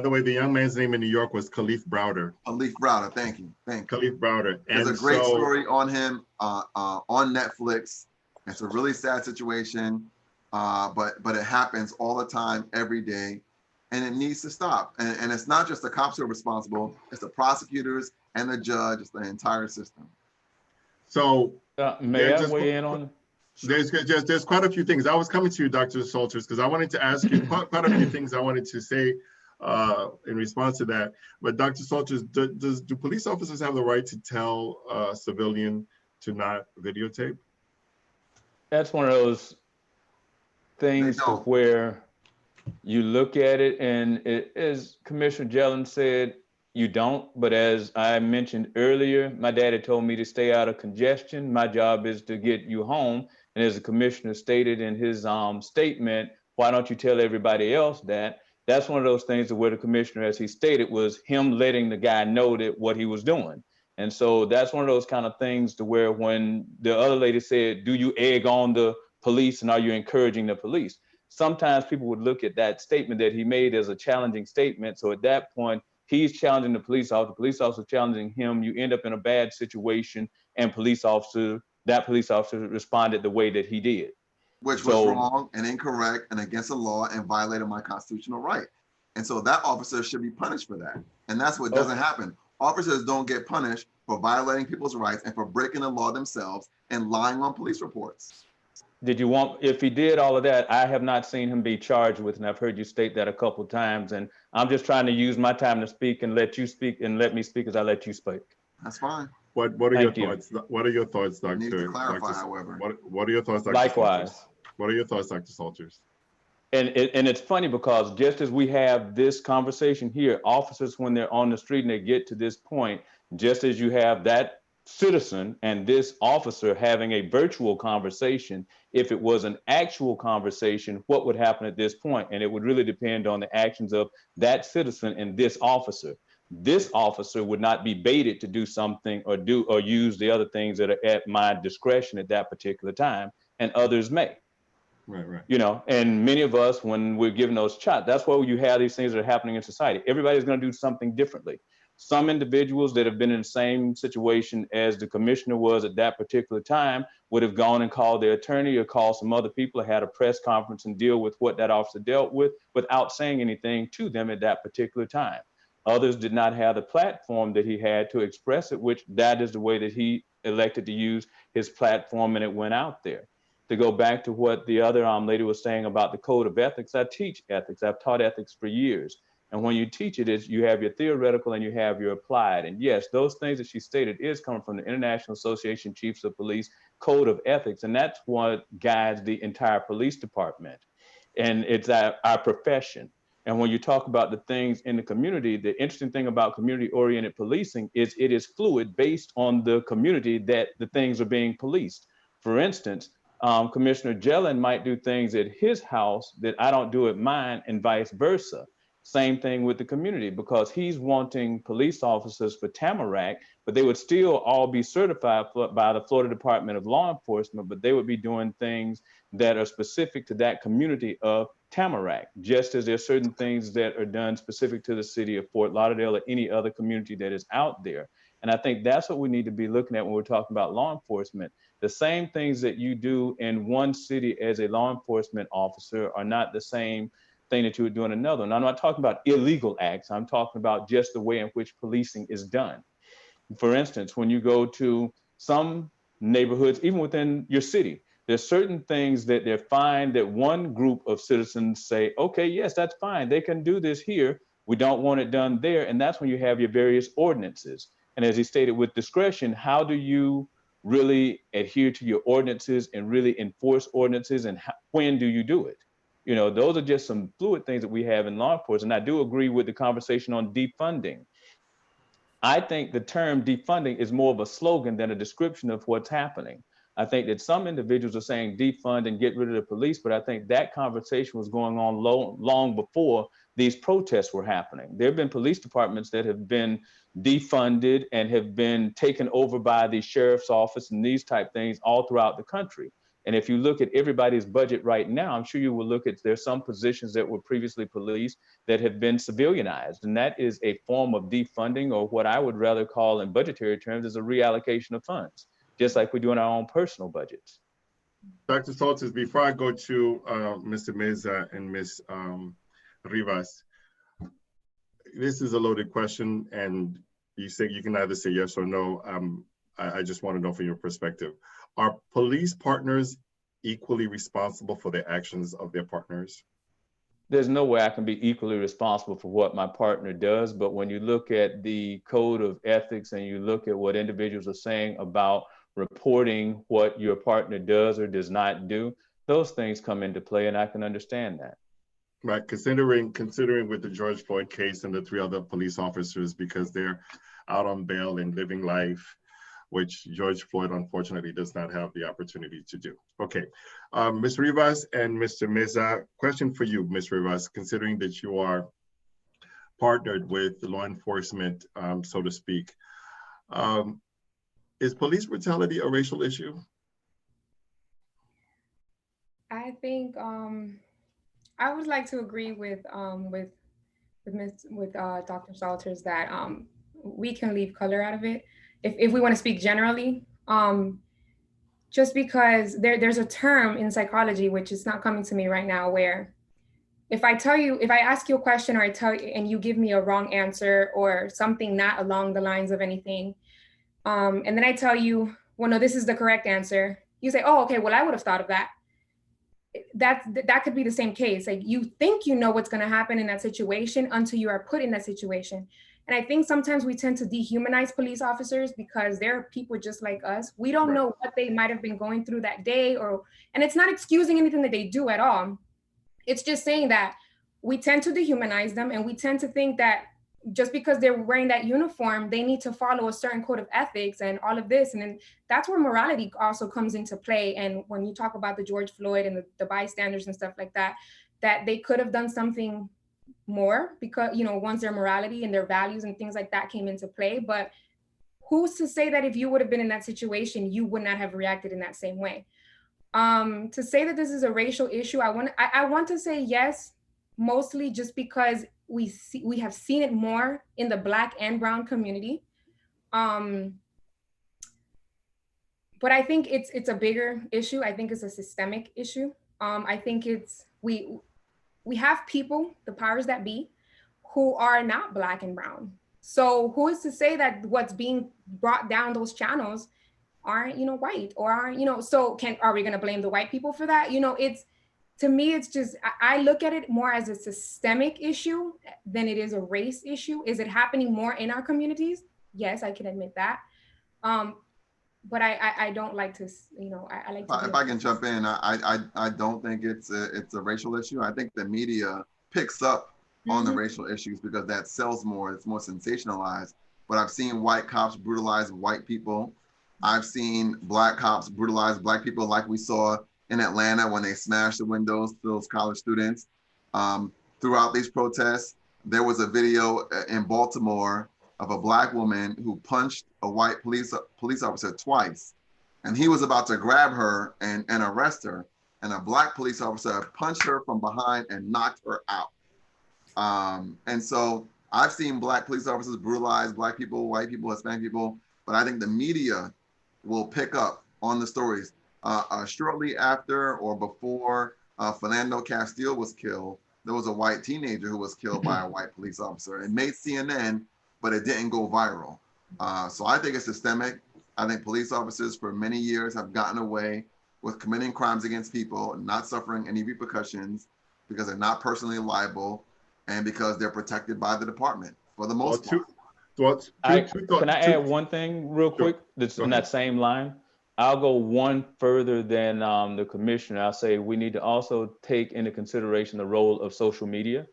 the way, the young man's name in New York was Khalif Browder. Khalif Browder, thank you. Khalif Browder. There's a great story on him on Netflix. It's a really sad situation, but it happens all the time, every day, and it needs to stop. And it's not just the cops who are responsible, it's the prosecutors and the judge, it's the entire system. So may I weigh in on? There's quite a few things. I was coming to you, Dr. Salters, because I wanted to ask you quite a few things I wanted to say in response to that. But Dr. Salters, do police officers have the right to tell a civilian to not videotape? That's one of those things to where you look at it, and as Commissioner Jelen said, you don't. But as I mentioned earlier, my daddy told me to stay out of congestion. My job is to get you home. And as the commissioner stated in his statement, why don't you tell everybody else that? That's one of those things where the commissioner, as he stated, was him letting the guy know that what he was doing. And so that's one of those kind of things to where when the other lady said, do you egg on the police and are you encouraging the police? Sometimes people would look at that statement that he made as a challenging statement. So at that point, he's challenging the police officer challenging him. You end up in a bad situation, and that police officer responded the way that he did. Which was wrong and incorrect and against the law and violated my constitutional right. And so that officer should be punished for that. And that's what doesn't happen. Officers don't get punished for violating people's rights and for breaking the law themselves and lying on police reports. If he did all of that, I have not seen him be charged with, and I've heard you state that a couple of times, and I'm just trying to use my time to speak and let you speak and let me speak as I let you speak. That's fine. What are your thoughts? What are your thoughts, Dr. Need to clarify, however. What are your thoughts, Dr. Likewise. Salters? What are your thoughts, Dr. Salters? And it's funny because just as we have this conversation here, officers, when they're on the street and they get to this point, just as you have that citizen and this officer having a virtual conversation, if it was an actual conversation, what would happen at this point? And it would really depend on the actions of that citizen and this officer. This officer would not be baited to do something or use the other things that are at my discretion at that particular time, and others may. Right. You know, and many of us, when we're given those shots, that's why you have these things that are happening in society. Everybody's going to do something differently. Some individuals that have been in the same situation as the commissioner was at that particular time would have gone and called their attorney or called some other people, or had a press conference and deal with what that officer dealt with without saying anything to them at that particular time. Others did not have the platform that he had to express it, which that is the way that he elected to use his platform, and it went out there. To go back to what the other lady was saying about the code of ethics, I teach ethics. I've taught ethics for years. And when you teach it, you have your theoretical and you have your applied. And yes, those things that she stated is coming from the International Association of Chiefs of Police Code of Ethics. And that's what guides the entire police department. And it's our profession. And when you talk about the things in the community, the interesting thing about community-oriented policing is it is fluid based on the community that the things are being policed. For instance, Commissioner Jelen might do things at his house that I don't do at mine, and vice versa. Same thing with the community, because he's wanting police officers for Tamarack, but they would still all be certified by the Florida Department of Law Enforcement, but they would be doing things that are specific to that community of Tamarack, just as there are certain things that are done specific to the city of Fort Lauderdale or any other community that is out there. And I think that's what we need to be looking at when we're talking about law enforcement. The same things that you do in one city as a law enforcement officer are not the same thing that you would do in another. And I'm not talking about illegal acts. I'm talking about just the way in which policing is done. For instance, when you go to some neighborhoods, even within your city, there's certain things that they're fine that one group of citizens say, okay, yes, that's fine. They can do this here. We don't want it done there. And that's when you have your various ordinances. And as he stated, with discretion, how do you really adhere to your ordinances and really enforce ordinances, and when do you do it? You know, those are just some fluid things that we have in law enforcement. And I do agree with the conversation on defunding. I think the term defunding is more of a slogan than a description of what's happening. I think that some individuals are saying defund and get rid of the police, but I think that conversation was going on long before these protests were happening. There have been police departments that have been defunded and have been taken over by the sheriff's office and these type things all throughout the country. And if you look at everybody's budget right now, I'm sure you will look at, there's some positions that were previously policed that have been civilianized. And that is a form of defunding, or what I would rather call in budgetary terms is a reallocation of funds, just like we do in our own personal budgets. Dr. Salters, before I go to Mr. Meza and Ms. Rivas, this is a loaded question, and you can either say yes or no. I just want to know from your perspective. Are police partners equally responsible for the actions of their partners? There's no way I can be equally responsible for what my partner does, but when you look at the code of ethics and you look at what individuals are saying about reporting what your partner does or does not do, those things come into play, and I can understand that. Right, considering with the George Floyd case and the 3 other police officers, because they're out on bail and living life, which George Floyd unfortunately does not have the opportunity to do. Okay, Ms. Rivas and Mr. Meza, question for you, Ms. Rivas, considering that you are partnered with law enforcement, so to speak, is police brutality a racial issue? I think I would like to agree with Dr. Salters that we can leave color out of it if we want to speak generally. Just because there's a term in psychology, which is not coming to me right now, where if I ask you a question or I tell you and you give me a wrong answer or something not along the lines of anything, and then I tell you, well, no, this is the correct answer. You say, oh, okay, well, I would have thought of that. That could be the same case. Like, you think you know what's going to happen in that situation until you are put in that situation. And I think sometimes we tend to dehumanize police officers because they're people just like us. We don't know what they might have been going through that day, and it's not excusing anything that they do at all. It's just saying that we tend to dehumanize them, and we tend to think that just because they're wearing that uniform, they need to follow a certain code of ethics and all of this. And then that's where morality also comes into play. And when you talk about the George Floyd and the bystanders and stuff like that, that they could have done something more because, once their morality and their values and things like that came into play. But who's to say that if you would have been in that situation, you would not have reacted in that same way? To say that this is a racial issue, I want to say yes, mostly just because we have seen it more in the Black and Brown community. But I think it's a bigger issue. I think it's a systemic issue. I think we have people, the powers that be, who are not Black and Brown. So who is to say that what's being brought down those channels aren't, white or aren't, so are we going to blame the white people for that? To me, it's just, I look at it more as a systemic issue than it is a race issue. Is it happening more in our communities? Yes, I can admit that. But I don't like to, I like to. If I can jump in, I don't think it's a racial issue. I think the media picks up on the racial issues because that sells more. It's more sensationalized. But I've seen white cops brutalize white people. I've seen Black cops brutalize Black people, like we saw in Atlanta when they smashed the windows to those college students. Throughout these protests, there was a video in Baltimore of a Black woman who punched a white police officer twice. And he was about to grab her and arrest her. And a Black police officer punched her from behind and knocked her out. And so I've seen Black police officers brutalize Black people, white people, Hispanic people, but I think the media will pick up on the stories. Shortly after or before Fernando Castile was killed, there was a white teenager who was killed by a white police officer. It made CNN, but it didn't go viral. So I think it's systemic. I think police officers for many years have gotten away with committing crimes against people and not suffering any repercussions because they're not personally liable and because they're protected by the department for the most part. Can I add one thing real quick that's in that same line? I'll go one further than the commissioner. I'll say we need to also take into consideration the role of social media,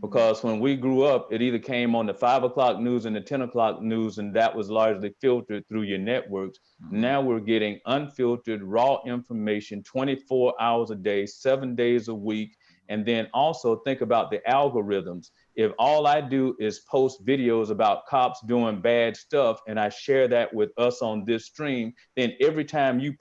because when we grew up, it either came on the 5 o'clock news and the 10 o'clock news, and that was largely filtered through your networks. Now we're getting unfiltered, raw information 24 hours a day, 7 days a week. And then also think about the algorithms. If all I do is post videos about cops doing bad stuff and I share that with us on this stream, then every time you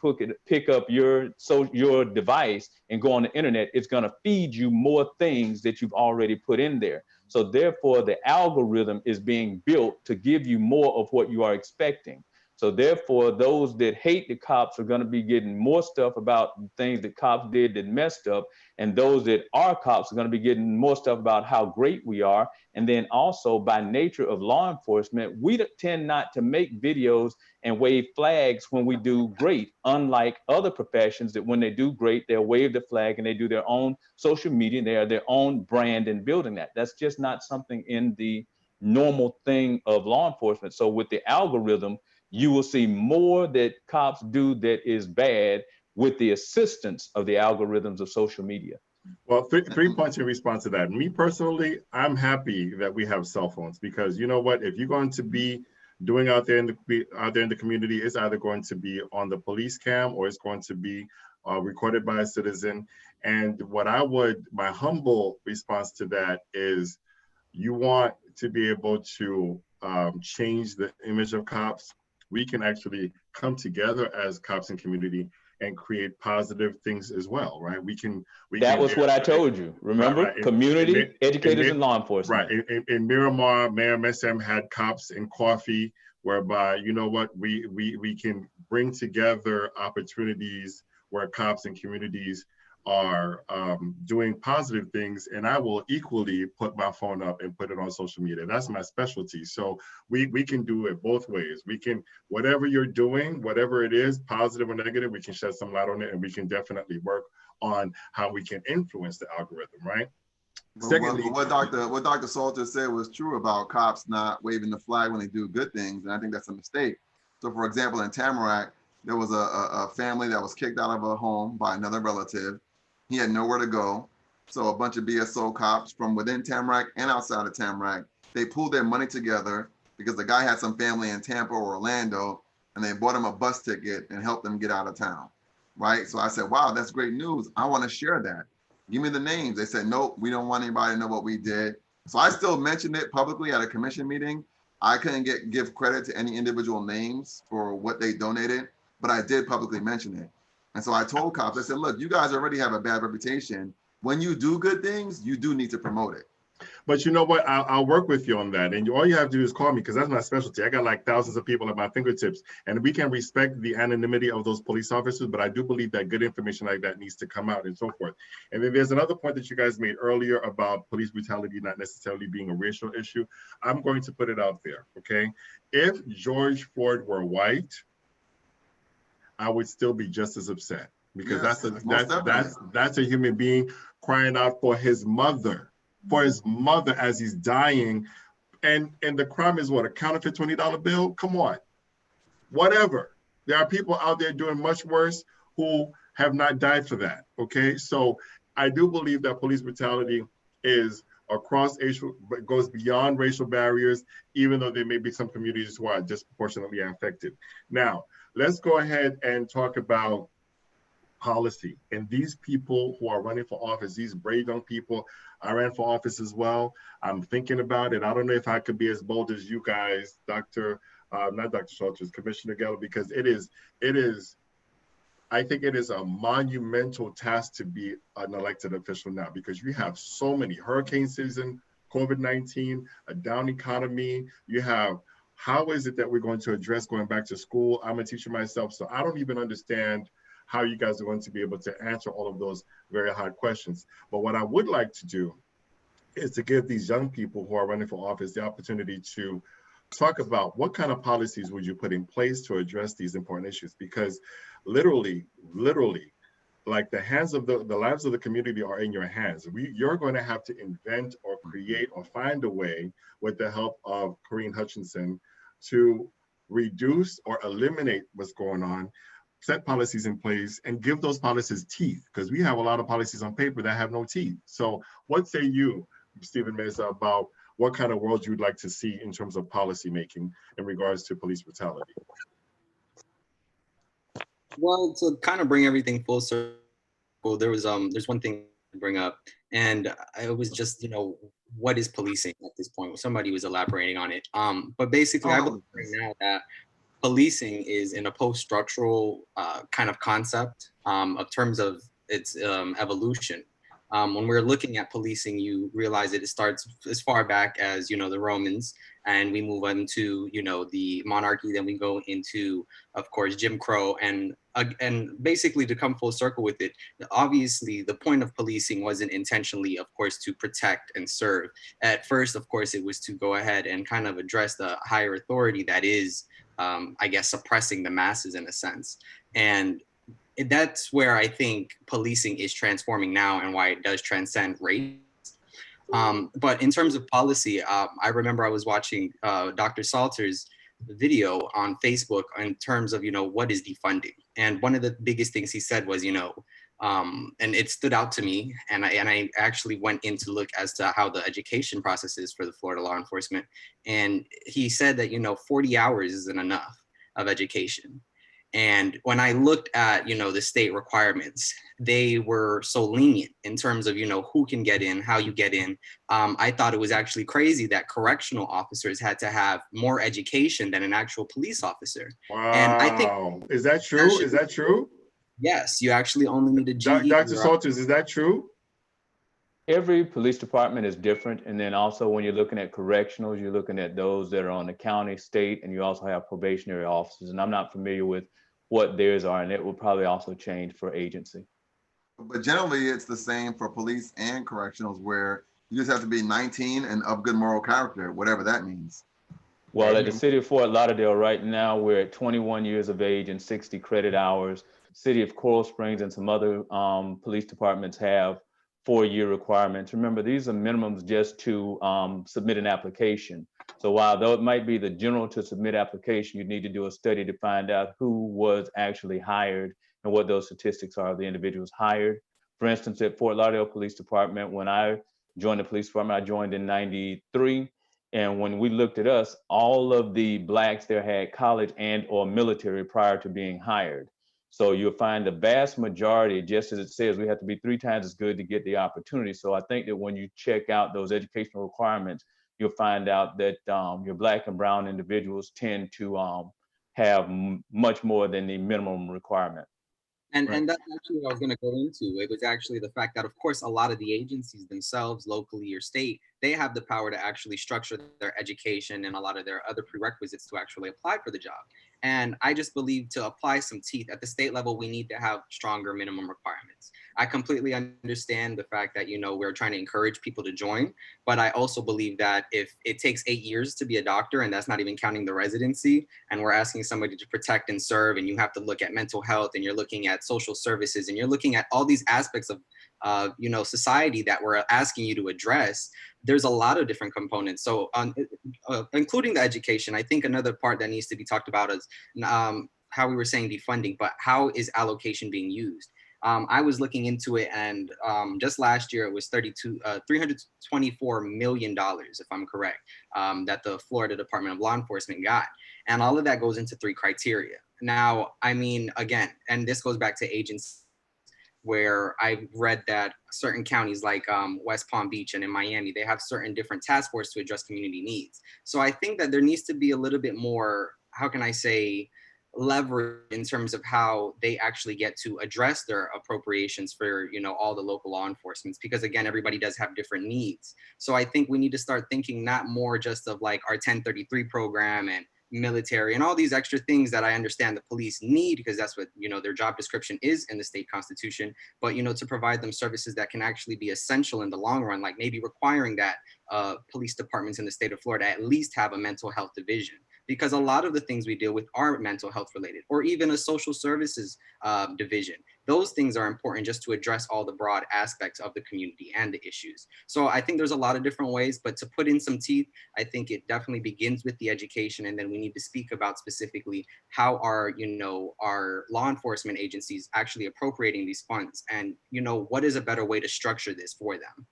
pick up your device and go on the internet, it's gonna feed you more things that you've already put in there. So therefore the algorithm is being built to give you more of what you are expecting. So therefore, those that hate the cops are going to be getting more stuff about things that cops did that messed up. And those that are cops are going to be getting more stuff about how great we are. And then also, by nature of law enforcement, we tend not to make videos and wave flags when we do great, unlike other professions that when they do great, they'll wave the flag and they do their own social media. They are their own brand in building that. That's just not something in the normal thing of law enforcement. So with the algorithm, you will see more that cops do that is bad with the assistance of the algorithms of social media. Well, three points in response to that. Me personally, I'm happy that we have cell phones, because you know what? If you're going to be doing out there in the community, it's either going to be on the police cam or it's going to be recorded by a citizen. And my humble response to that is, you want to be able to change the image of cops. We can actually come together as cops and community and create positive things as well, right? That was what I told you. Remember, right. Community, educators, and law enforcement. Right. In Miramar, Mayor Messam had cops and coffee, whereby, you know what, we can bring together opportunities where cops and communities are doing positive things, and I will equally put my phone up and put it on social media. That's my specialty. So we can do it both ways. We can, whatever you're doing, whatever it is, positive or negative, we can shed some light on it, and we can definitely work on how we can influence the algorithm, right? Secondly, what Dr. Salter said was true about cops not waving the flag when they do good things, and I think that's a mistake. So for example, in Tamarack, there was a family that was kicked out of a home by another relative. He had nowhere to go. So a bunch of BSO cops from within Tamarack and outside of Tamarack, they pulled their money together because the guy had some family in Tampa or Orlando, and they bought him a bus ticket and helped him get out of town, right? So I said, wow, that's great news. I want to share that. Give me the names. They said, nope, we don't want anybody to know what we did. So I still mentioned it publicly at a commission meeting. I couldn't give credit to any individual names for what they donated, but I did publicly mention it. And so I told cops, I said, look, you guys already have a bad reputation. When you do good things, you do need to promote it. But you know what? I'll work with you on that. And all you have to do is call me, because that's my specialty. I got like thousands of people at my fingertips, and we can respect the anonymity of those police officers, but I do believe that good information like that needs to come out and so forth. And then there's another point that you guys made earlier about police brutality not necessarily being a racial issue. I'm going to put it out there, okay? If George Floyd were white, I would still be just as upset, because that's a human being crying out for his mother as he's dying. And the crime is what, a counterfeit $20 bill? Come on, whatever. There are people out there doing much worse who have not died for that, okay? So I do believe that police brutality is across racial, but goes beyond racial barriers, even though there may be some communities who are disproportionately affected. Now, let's go ahead and talk about policy. And these people who are running for office, these brave young people, I ran for office as well. I'm thinking about it. I don't know if I could be as bold as you guys, not Dr. Salters, Commissioner Geller, because I think it is a monumental task to be an elected official now, because you have so many hurricane season, COVID-19, a down economy. You have, how is it that we're going to address going back to school? I'm a teacher myself, so I don't even understand how you guys are going to be able to answer all of those very hard questions. But what I would like to do is to give these young people who are running for office the opportunity to talk about what kind of policies would you put in place to address these important issues, because literally, like the lives of the community are in your hands. You're going to have to invent or create or find a way, with the help of Corinne Hutchinson, to reduce or eliminate what's going on, set policies in place, and give those policies teeth, because we have a lot of policies on paper that have no teeth. So what say you, Stephen Meza, about what kind of world you'd like to see in terms of policy making in regards to police brutality? Well, to kind of bring everything full circle, there's one thing to bring up, and it was just, what is policing at this point? Somebody was elaborating on it. But basically, I believe right now that policing is in a post-structural kind of concept of terms of its evolution. When we're looking at policing, you realize that it starts as far back as, the Romans, and we move on to, the monarchy. Then we go into, of course, Jim Crow, and basically to come full circle with it, obviously the point of policing wasn't intentionally, of course, to protect and serve. At first, of course, it was to go ahead and kind of address the higher authority that is, I guess, suppressing the masses in a sense. And that's where I think policing is transforming now, and why it does transcend race. But in terms of policy, I remember I was watching Dr. Salter's video on Facebook in terms of, what is defunding? And one of the biggest things he said was, and it stood out to me, and I actually went in to look as to how the education process is for the Florida law enforcement. And he said that, 40 hours isn't enough of education. And when I looked at, the state requirements, they were so lenient in terms of, who can get in, how you get in. I thought it was actually crazy that correctional officers had to have more education than an actual police officer. Wow. And I think, is that true? Is that true? Yes, you actually only need a GED. Dr. Salters, is that true? Every police department is different. And then also when you're looking at correctionals, you're looking at those that are on the county, state, and you also have probationary officers. And I'm not familiar with what theirs are, and it will probably also change for agency. But generally it's the same for police and correctionals, where you just have to be 19 and of good moral character, whatever that means. Well, at the city of Fort Lauderdale right now, we're at 21 years of age and 60 credit hours. City of Coral Springs and some other police departments have 4-year requirements. Remember, these are minimums just to submit an application. So while though it might be the general to submit application, you need to do a study to find out who was actually hired and what those statistics are of the individuals hired. For instance, at Fort Lauderdale Police Department, when I joined the police department, I joined in '93. And when we looked at us, all of the Blacks there had college and or military prior to being hired. So you'll find the vast majority, just as it says, we have to be 3 times as good to get the opportunity. So I think that when you check out those educational requirements, you'll find out that your Black and brown individuals tend to have much more than the minimum requirement. And that's actually what I was going to go into. It was actually the fact that, of course, a lot of the agencies themselves, locally or state, they have the power to actually structure their education and a lot of their other prerequisites to actually apply for the job. And I just believe to apply some teeth at the state level, we need to have stronger minimum requirements. I completely understand the fact that, we're trying to encourage people to join, but I also believe that if it takes 8 years to be a doctor, and that's not even counting the residency, and we're asking somebody to protect and serve, and you have to look at mental health, and you're looking at social services, and you're looking at all these aspects of, society that we're asking you to address, there's a lot of different components. So including the education, I think another part that needs to be talked about is how we were saying defunding, but how is allocation being used? I was looking into it, and just last year it was $324 million, if I'm correct, that the Florida Department of Law Enforcement got. And all of that goes into 3 criteria. Now, I mean, again, and this goes back to agencies where I've read that certain counties like West Palm Beach and in Miami, they have certain different task forces to address community needs. So I think that there needs to be a little bit more, how can I say, leverage in terms of how they actually get to address their appropriations for, all the local law enforcement, because again, everybody does have different needs. So I think we need to start thinking not more just of like our 1033 program and military and all these extra things that I understand the police need, because that's what, their job description is in the state constitution, but, to provide them services that can actually be essential in the long run, like maybe requiring that police departments in the state of Florida at least have a mental health division, because a lot of the things we deal with are mental health related, or even a social services division. Those things are important just to address all the broad aspects of the community and the issues. So I think there's a lot of different ways, but to put in some teeth, I think it definitely begins with the education. And then we need to speak about specifically how are, our law enforcement agencies actually appropriating these funds, and, what is a better way to structure this for them?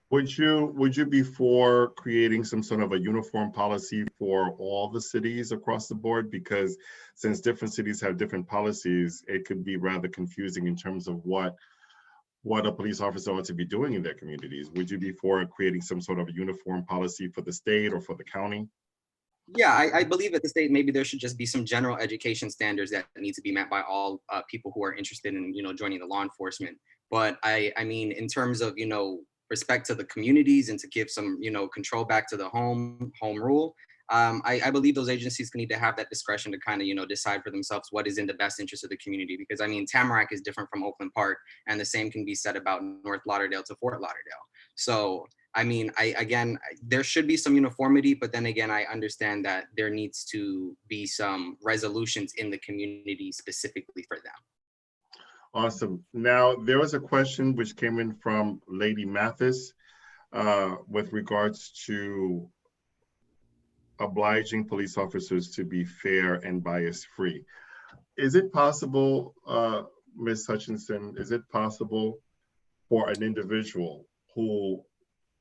Would you be for creating some sort of a uniform policy for all the cities across the board? Because since different cities have different policies, it could be rather confusing in terms of what a police officer ought to be doing in their communities. Would you be for creating some sort of a uniform policy for the state or for the county? Yeah, I believe at the state, maybe there should just be some general education standards that need to be met by all people who are interested in, joining the law enforcement. But I mean, in terms of, respect to the communities and to give some, control back to the home rule, I believe those agencies need to have that discretion to kind of, decide for themselves what is in the best interest of the community. Because I mean, Tamarack is different from Oakland Park, and the same can be said about North Lauderdale to Fort Lauderdale. So, I mean, there should be some uniformity, but then again, I understand that there needs to be some resolutions in the community specifically for them. Awesome. Now, there was a question which came in from Lady Mathis with regards to obliging police officers to be fair and bias-free. Is it possible, Ms. Hutchinson, is it possible for an individual who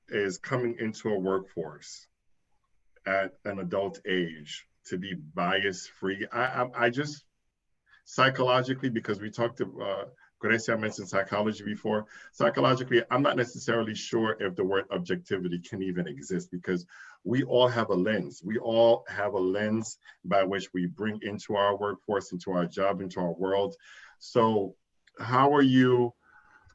is coming into a workforce at an adult age to be bias-free? I just, psychologically, because we talked to, Grecia mentioned psychology before. Psychologically, I'm not necessarily sure if the word objectivity can even exist, because we all have a lens. We all have a lens by which we bring into our workforce, into our job, into our world. So how are you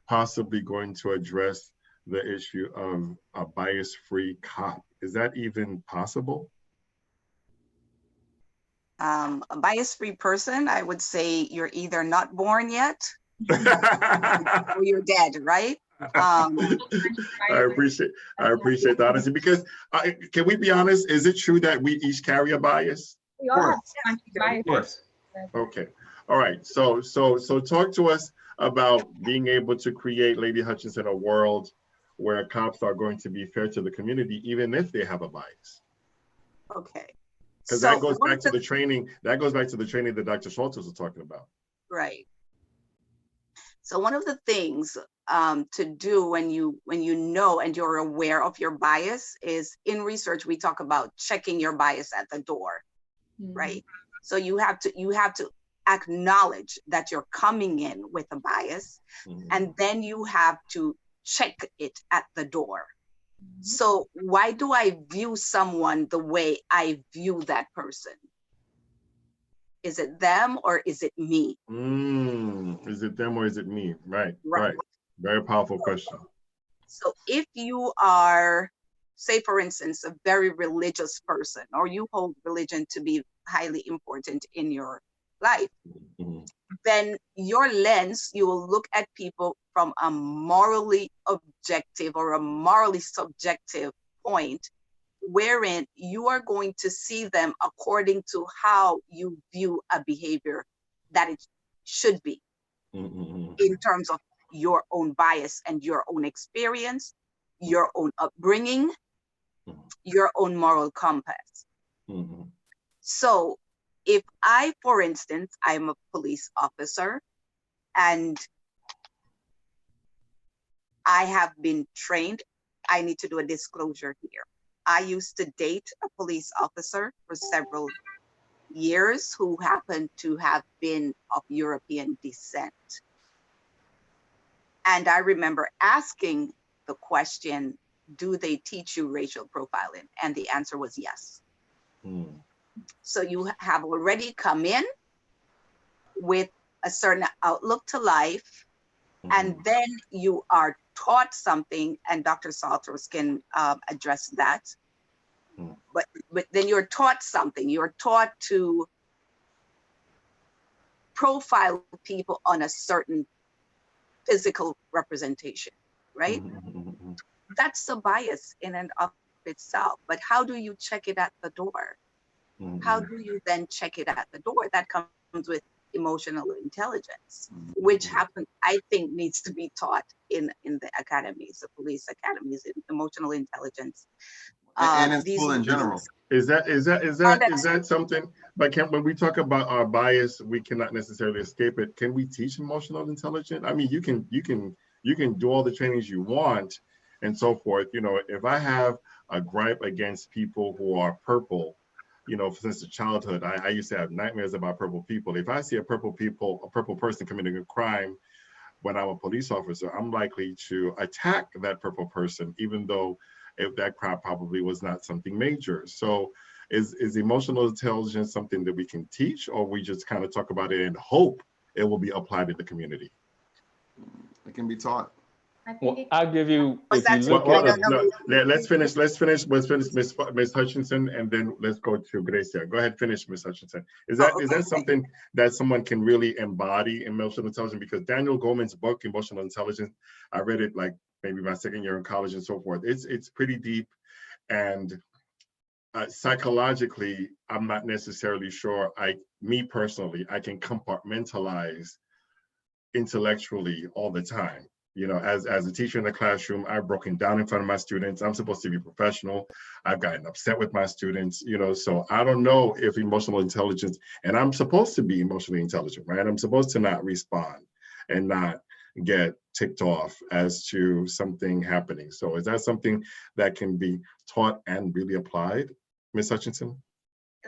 possibly going to address the issue of a bias-free cop? Is that even possible? A bias-free person, I would say you're either not born yet or you're dead, right? I appreciate the honesty, because can we be honest? Is it true that we each carry a bias? We all have bias. Yes. Okay. All right. So talk to us about being able to create, Lady Hutchinson, a world where cops are going to be fair to the community, even if they have a bias. Okay. Because that goes back to the training. That goes back to the training that Dr. Schultz was talking about. Right. So one of the things to do when you know and you're aware of your bias is, in research we talk about checking your bias at the door, right? So you have to acknowledge that you're coming in with a bias, and then you have to check it at the door. So why do I view someone the way I view that person? Is it them or is it me? Is it them or is it me? Right. Very powerful question. So if you are, say for instance, a very religious person, or you hold religion to be highly important in your life, then your lens, you will look at people from a morally objective or a morally subjective point, wherein you are going to see them according to how you view a behavior that it should be, in terms of your own bias and your own experience, your own upbringing, your own moral compass. So if I, for instance, I'm a police officer and I have been trained, I need to do a disclosure here. I used to date a police officer for several years who happened to have been of European descent. And I remember asking the question, do they teach you racial profiling? And the answer was yes. So you have already come in with a certain outlook to life, and then you are taught something, and Dr. Salters can address that. But then you're taught something. You're taught to profile people on a certain physical representation, right? That's a bias in and of itself. But how do you check it at the door? How do you then check it at the door? That comes with emotional intelligence, which I think needs to be taught in the academies, the police academies, in emotional intelligence. And in school in general. Is that something? But when we talk about our bias, we cannot necessarily escape it. Can we teach emotional intelligence? I mean, you can do all the trainings you want and so forth. You know, if I have a gripe against people who are purple, you know, since the childhood, I used to have nightmares about purple people. If I see a purple person committing a crime when I'm a police officer, I'm likely to attack that purple person, even though if that crime probably was not something major. So is emotional intelligence something that we can teach, or we just kind of talk about it and hope it will be applied in the community? It can be taught. Well, I'll give you, Was if you that- look I at, don't know. Let's finish Ms. Hutchinson, and then let's go to Gracia. Go ahead, finish, Ms. Hutchinson. Is that okay. something that someone can really embody, emotional intelligence? Because Daniel Goleman's book, Emotional Intelligence, I read it like maybe my second year in college and so forth. It's pretty deep, and psychologically, I'm not necessarily sure me personally, I can compartmentalize intellectually all the time. You know, as a teacher in the classroom, I've broken down in front of my students. I'm supposed to be professional. I've gotten upset with my students, you know, so I don't know if emotional intelligence, and I'm supposed to be emotionally intelligent, right? I'm supposed to not respond and not get ticked off as to something happening. So is that something that can be taught and really applied, Ms. Hutchinson?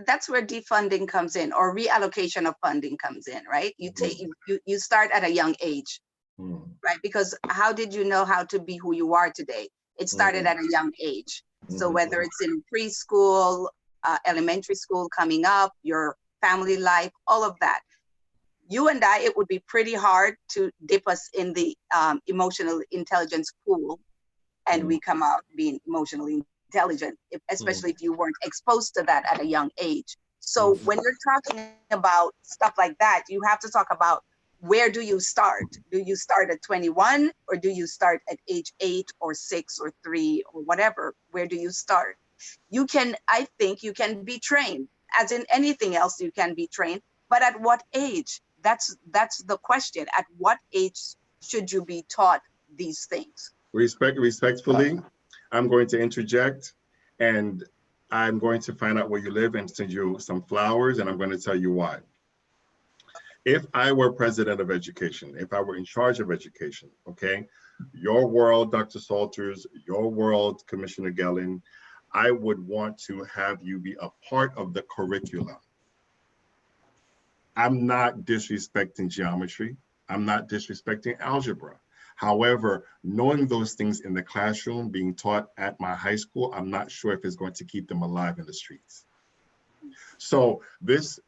That's where defunding comes in, or reallocation of funding comes in, right? You take you start at a young age, right? Because how did you know how to be who you are today? It started at a young age. So whether it's in preschool, elementary school coming up, your family life, all of that. You and I, it would be pretty hard to dip us in the emotional intelligence pool and we come out being emotionally intelligent, especially if you weren't exposed to that at a young age. So when you're talking about stuff like that, you have to talk about, where do you start? Do you start at 21, or do you start at age 8 or 6 or 3 or whatever? Where do you start? I think you can be trained, as in anything else you can be trained, but at what age? That's the question. At what age should you be taught these things? Respectfully, I'm going to interject, and I'm going to find out where you live and send you some flowers, and I'm going to tell you why. If I were president of education, if I were in charge of education, okay, your world, Dr. Salters, your world, Commissioner Gellin, I would want to have you be a part of the curriculum. I'm not disrespecting geometry. I'm not disrespecting algebra. However, knowing those things in the classroom, being taught at my high school, I'm not sure if it's going to keep them alive in the streets. So this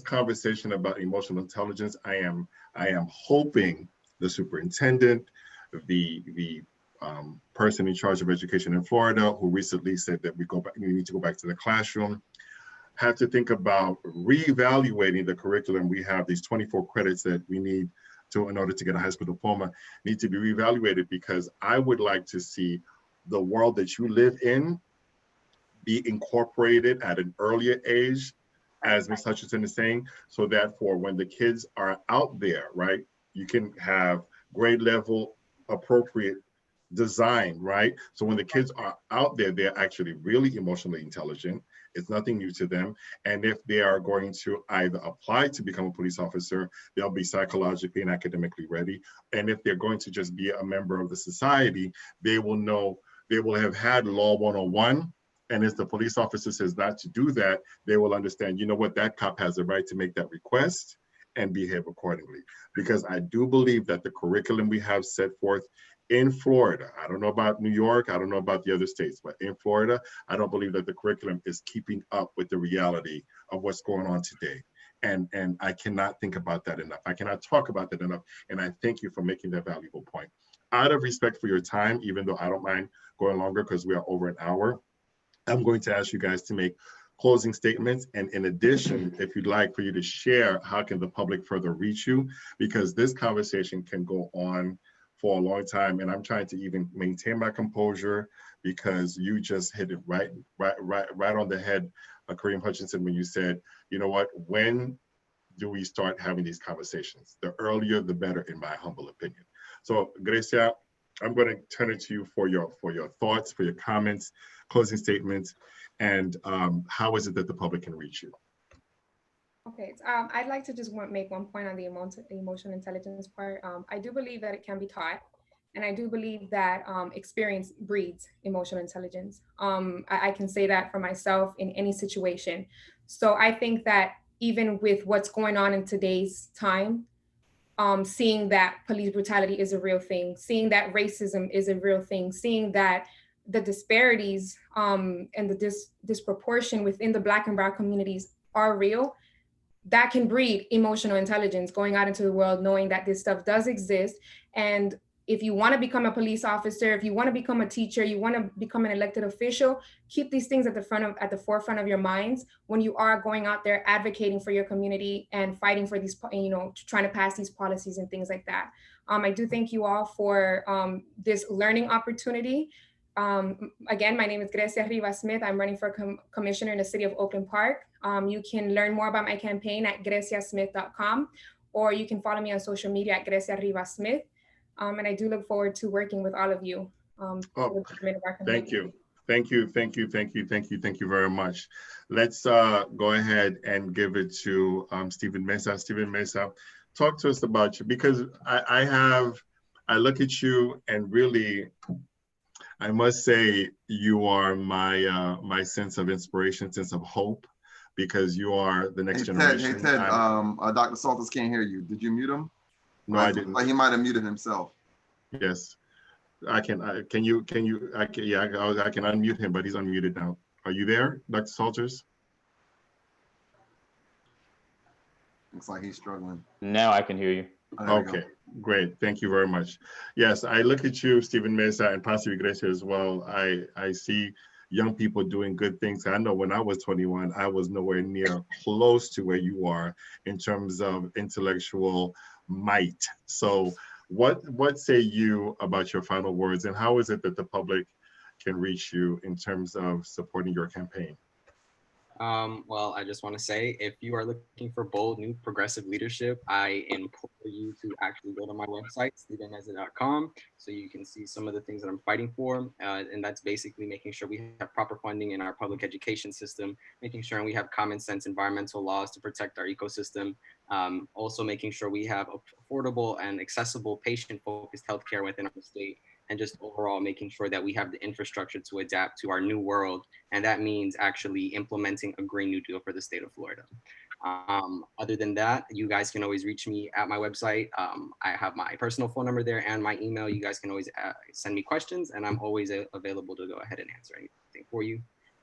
conversation about emotional intelligence, I am hoping the superintendent, the person in charge of education in Florida, who recently said that we need to go back to the classroom, have to think about reevaluating the curriculum. We have these 24 credits that we need in order to get a high school diploma, need to be reevaluated, because I would like to see the world that you live in be incorporated at an earlier age, as Ms. Hutchinson is saying, so that for when the kids are out there, right, you can have grade level appropriate design, right? So when the kids are out there, they're actually really emotionally intelligent. It's nothing new to them. And if they are going to either apply to become a police officer, they'll be psychologically and academically ready. And if they're going to just be a member of the society, they will know, they will have had Law 101. And if the police officer says not to do that, they will understand, you know what, that cop has a right to make that request and behave accordingly. Because I do believe that the curriculum we have set forth in Florida, I don't know about New York, I don't know about the other states, but in Florida, I don't believe that the curriculum is keeping up with the reality of what's going on today. And I cannot think about that enough. I cannot talk about that enough. And I thank you for making that valuable point. Out of respect for your time, even though I don't mind going longer because we are over an hour, I'm going to ask you guys to make closing statements. And in addition, if you'd like for you to share, how can the public further reach you? Because this conversation can go on for a long time. And I'm trying to even maintain my composure, because you just hit it right on the head, Kareem Hutchinson, when you said, you know what, when do we start having these conversations? The earlier, the better, in my humble opinion. So Grecia, I'm going to turn it to you for your thoughts, for your comments, closing statements, and how is it that the public can reach you? Okay, I'd like to just make one point on the emotional intelligence part. I do believe that it can be taught, and I do believe that experience breeds emotional intelligence. I can say that for myself in any situation. So I think that even with what's going on in today's time, seeing that police brutality is a real thing, seeing that racism is a real thing, seeing that the disparities and the disproportion within the Black and Brown communities are real, that can breed emotional intelligence, going out into the world, knowing that this stuff does exist, and if you want to become a police officer, if you want to become a teacher, you want to become an elected official, keep these things at the forefront of your minds when you are going out there advocating for your community and fighting for these, trying to pass these policies and things like that. I do thank you all for this learning opportunity. Again, my name is Grecia Rivas Smith. I'm running for commissioner in the city of Oakland Park. You can learn more about my campaign at greciasmith.com, or you can follow me on social media at Grecia Rivas Smith. And I do look forward to working with all of you. Thank you. Thank you very much. Let's go ahead and give it to Stephen Mesa. Stephen Mesa, talk to us about you, because I look at you and really, I must say you are my sense of inspiration, sense of hope, because you are the next generation. Hey Ted, Dr. Salters can't hear you. Did you mute him? No, I didn't. He might have muted himself. Yes, I can. I can unmute him, but he's unmuted now. Are you there, Dr. Salters? Looks like he's struggling. Now I can hear you. Okay, great. Thank you very much. Yes, I look at you, Stephen Mesa, and Pastor Iglesia as well. I see young people doing good things. I know when I was 21, I was nowhere near close to where you are in terms of intellectual might. So what say you about your final words, and how is it that the public can reach you in terms of supporting your campaign? Well, I just want to say, if you are looking for bold, new, progressive leadership, I implore you to actually go to my website, stephenmeza.com, so you can see some of the things that I'm fighting for. And that's basically making sure we have proper funding in our public education system, making sure we have common sense environmental laws to protect our ecosystem, also making sure we have affordable and accessible patient-focused healthcare within our state, and just overall making sure that we have the infrastructure to adapt to our new world. And that means actually implementing a Green New Deal for the state of Florida. Other than that, you guys can always reach me at my website. I have my personal phone number there and my email. You guys can always send me questions, and I'm always available to go ahead and answer anything for you.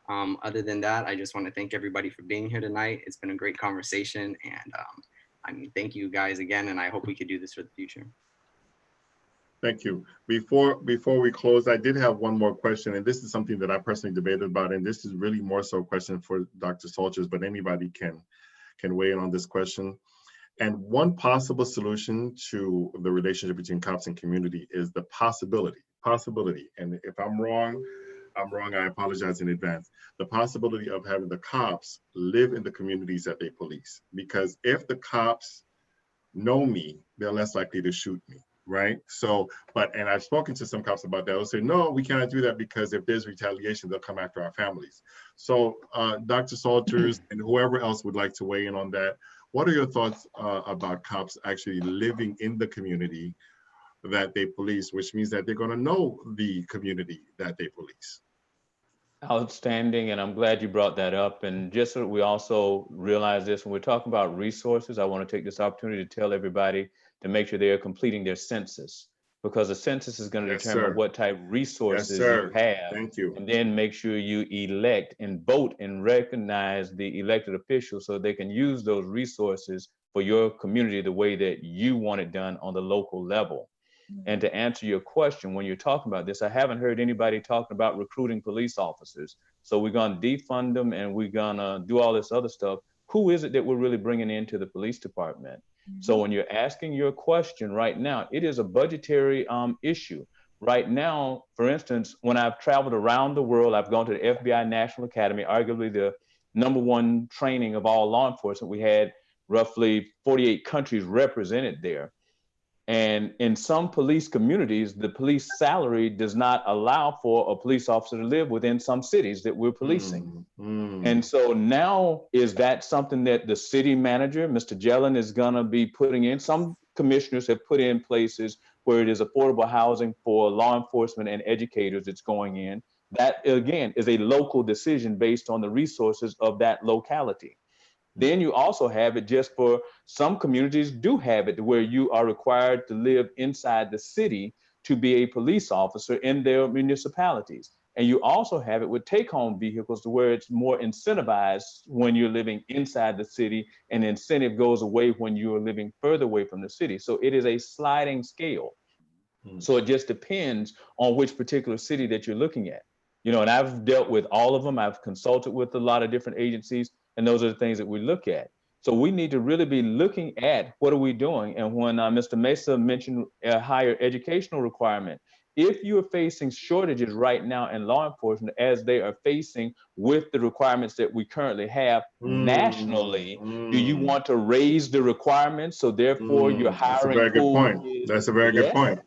Other than that, I just want to thank everybody for being here tonight. It's been a great conversation, and I mean, thank you guys again, and I hope we could do this for the future. Thank you. Before we close, I did have one more question, and this is something that I personally debated about, and this is really more so a question for Dr. Salters, but anybody can weigh in on this question. And one possible solution to the relationship between cops and community is the possibility, and if I'm wrong, I apologize in advance, the possibility of having the cops live in the communities that they police. Because if the cops know me, they're less likely to shoot me. Right. So, and I've spoken to some cops about that. They'll say, no, we cannot do that because if there's retaliation, they'll come after our families. So Dr. Salters and whoever else would like to weigh in on that, what are your thoughts about cops actually living in the community that they police, which means that they're going to know the community that they police? Outstanding, and I'm glad you brought that up. And just so we also realize this, when we're talking about resources, I want to take this opportunity to tell everybody to make sure they are completing their census, because the census is going to determine what type of resources you have. Thank you. And then make sure you elect and vote and recognize the elected officials so they can use those resources for your community the way that you want it done on the local level. And to answer your question, when you're talking about this, I haven't heard anybody talking about recruiting police officers. So we're going to defund them and we're going to do all this other stuff. Who is it that we're really bringing into the police department? So when you're asking your question right now, it is a budgetary issue. Right now, for instance, when I've traveled around the world, I've gone to the FBI National Academy, arguably the #1 training of all law enforcement. We had roughly 48 countries represented there. And in some police communities, the police salary does not allow for a police officer to live within some cities that we're policing. And so now, is that something that the city manager, Mr. Jellin, is gonna be putting in? Some commissioners have put in places where it is affordable housing for law enforcement and educators it's going in. That, again, is a local decision based on the resources of that locality. Then you also have it just for some communities do have it where you are required to live inside the city to be a police officer in their municipalities. And you also have it with take-home vehicles to where it's more incentivized when you're living inside the city, and the incentive goes away when you are living further away from the city. So it is a sliding scale. So it just depends on which particular city that you're looking at. You know, and I've dealt with all of them. I've consulted with a lot of different agencies, and those are the things that we look at. So we need to really be looking at what are we doing. And when Mr. Mesa mentioned a higher educational requirement, if you are facing shortages right now in law enforcement, as they are facing with the requirements that we currently have nationally, do you want to raise the requirements? So therefore you're hiring. That's a very good point. That's a very good point.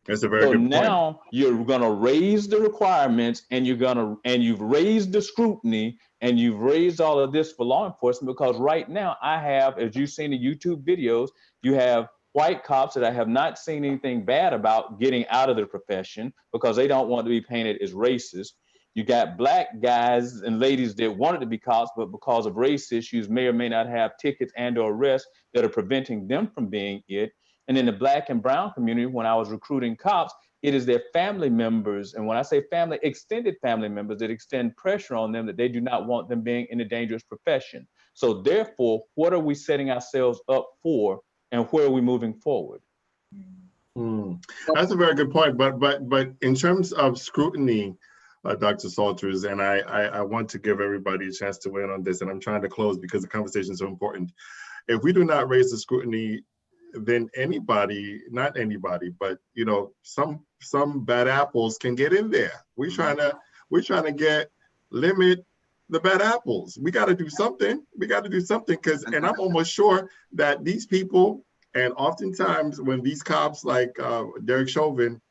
That's a very good point. So now you're going to raise the requirements, and you've raised the scrutiny, and you've raised all of this for law enforcement, because right now I have, as you've seen the YouTube videos, you have white cops that I have not seen anything bad about getting out of the profession because they don't want to be painted as racist. You got black guys and ladies that wanted to be cops, but because of race issues may or may not have tickets and or arrests that are preventing them from being it. And in the black and brown community, when I was recruiting cops, it is their family members. And when I say family, extended family members that extend pressure on them that they do not want them being in a dangerous profession. So therefore, what are we setting ourselves up for, and where are we moving forward? That's a very good point. But in terms of scrutiny, Dr. Salters, and I want to give everybody a chance to weigh in on this, and I'm trying to close because the conversation is so important. If we do not raise the scrutiny, then anybody, not anybody, but you know, some bad apples can get in there. We're trying to limit the bad apples. We got to do something. We got to do something, because, and I'm almost sure that these people, and oftentimes when these cops like Derek Chauvin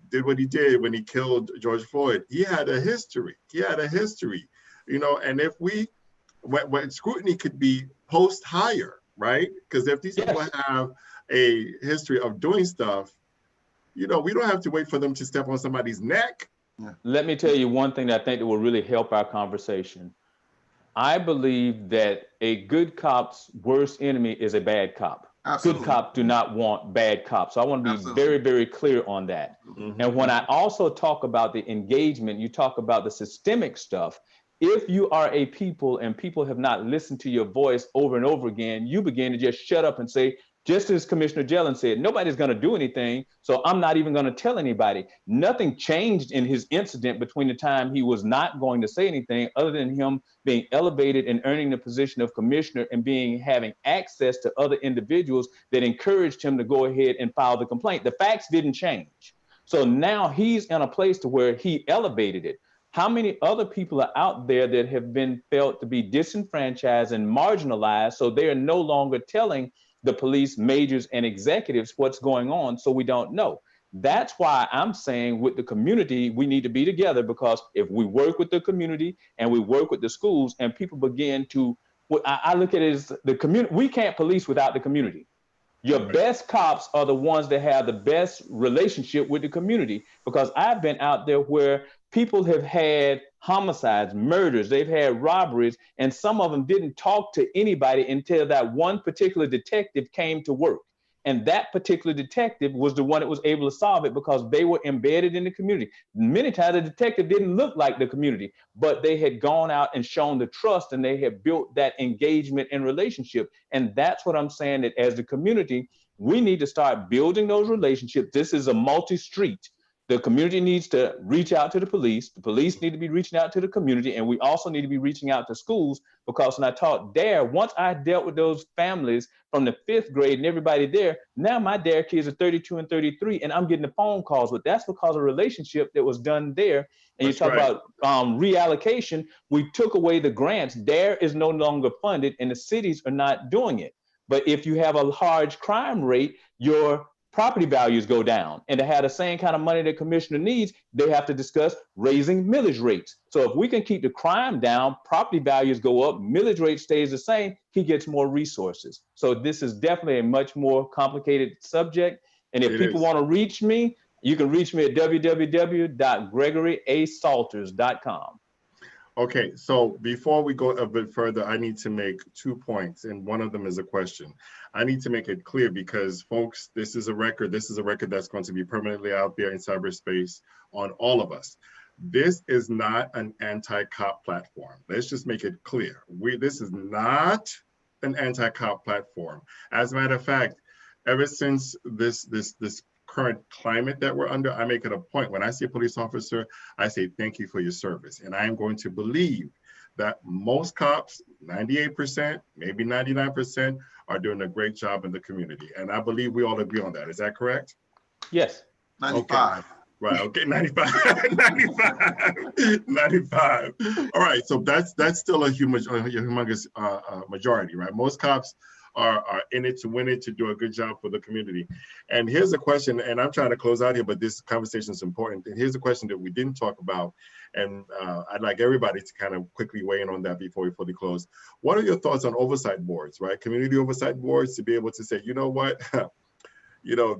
did what he did when he killed George Floyd, he had a history. He had a history, you know. And if when scrutiny could be post hire, right? Because if these people have a history of doing stuff, you know, we don't have to wait for them to step on somebody's neck. Let me tell you one thing that I think that will really help our conversation. I believe that a good cop's worst enemy is a bad cop. Absolutely. Good cops do not want bad cops. So I want to be very, very clear on that. And when I also talk about the engagement, you talk about the systemic stuff. If you are a people and people have not listened to your voice over and over again, you begin to just shut up and say, just as Commissioner Jelen said, nobody's going to do anything, so I'm not even going to tell anybody. Nothing changed in his incident between the time he was not going to say anything, other than him being elevated and earning the position of commissioner and having access to other individuals that encouraged him to go ahead and file the complaint. The facts didn't change. So now he's in a place to where he elevated it. How many other people are out there that have been felt to be disenfranchised and marginalized, so they are no longer telling the police majors and executives what's going on, so we don't know? That's why I'm saying with the community, we need to be together, because if we work with the community and we work with the schools and people begin to, I look at it as the community, we can't police without the community. Your best cops are the ones that have the best relationship with the community, because I've been out there where people have had homicides, murders, they've had robberies, and some of them didn't talk to anybody until that one particular detective came to work. And that particular detective was the one that was able to solve it, because they were embedded in the community. Many times the detective didn't look like the community, but they had gone out and shown the trust, and they had built that engagement and relationship. And that's what I'm saying, that as the community, we need to start building those relationships. This is a multi-street. The community needs to reach out to the police need to be reaching out to the community, and we also need to be reaching out to schools, because when I taught DARE, once I dealt with those families from the 5th grade and everybody there, now my DARE kids are 32 and 33, and I'm getting the phone calls, but that's because of a relationship that was done there. And that's you talk about reallocation, we took away the grants. DARE is no longer funded, and the cities are not doing it. But if you have a large crime rate, your property values go down. And to have the same kind of money that commissioner needs, they have to discuss raising millage rates. So if we can keep the crime down, property values go up, millage rate stays the same, he gets more resources. So this is definitely a much more complicated subject. And if people want to reach me, you can reach me at www.gregoryasalters.com. Okay, so before we go a bit further, I need to make 2 points, and one of them is a question. I need to make it clear, because folks, this is a record that's going to be permanently out there in cyberspace on all of us. This is not an anti-cop platform. Let's just make it clear. This is not an anti-cop platform. As a matter of fact, ever since this current climate that we're under, I make it a point when I see a police officer, I say, thank you for your service. And I am going to believe that most cops, 98%, maybe 99%, are doing a great job in the community. And I believe we all agree on that. Is that correct? Yes. 95. Okay. Right, okay, 95, 95. All right, so that's still a humongous majority, right? Most cops are in it to win it, to do a good job for the community. And here's a question, and I'm trying to close out here, but this conversation is important. And here's a question that we didn't talk about, and I'd like everybody to kind of quickly weigh in on that before we fully close. What are your thoughts on oversight boards, right? Community oversight boards, to be able to say, you know what,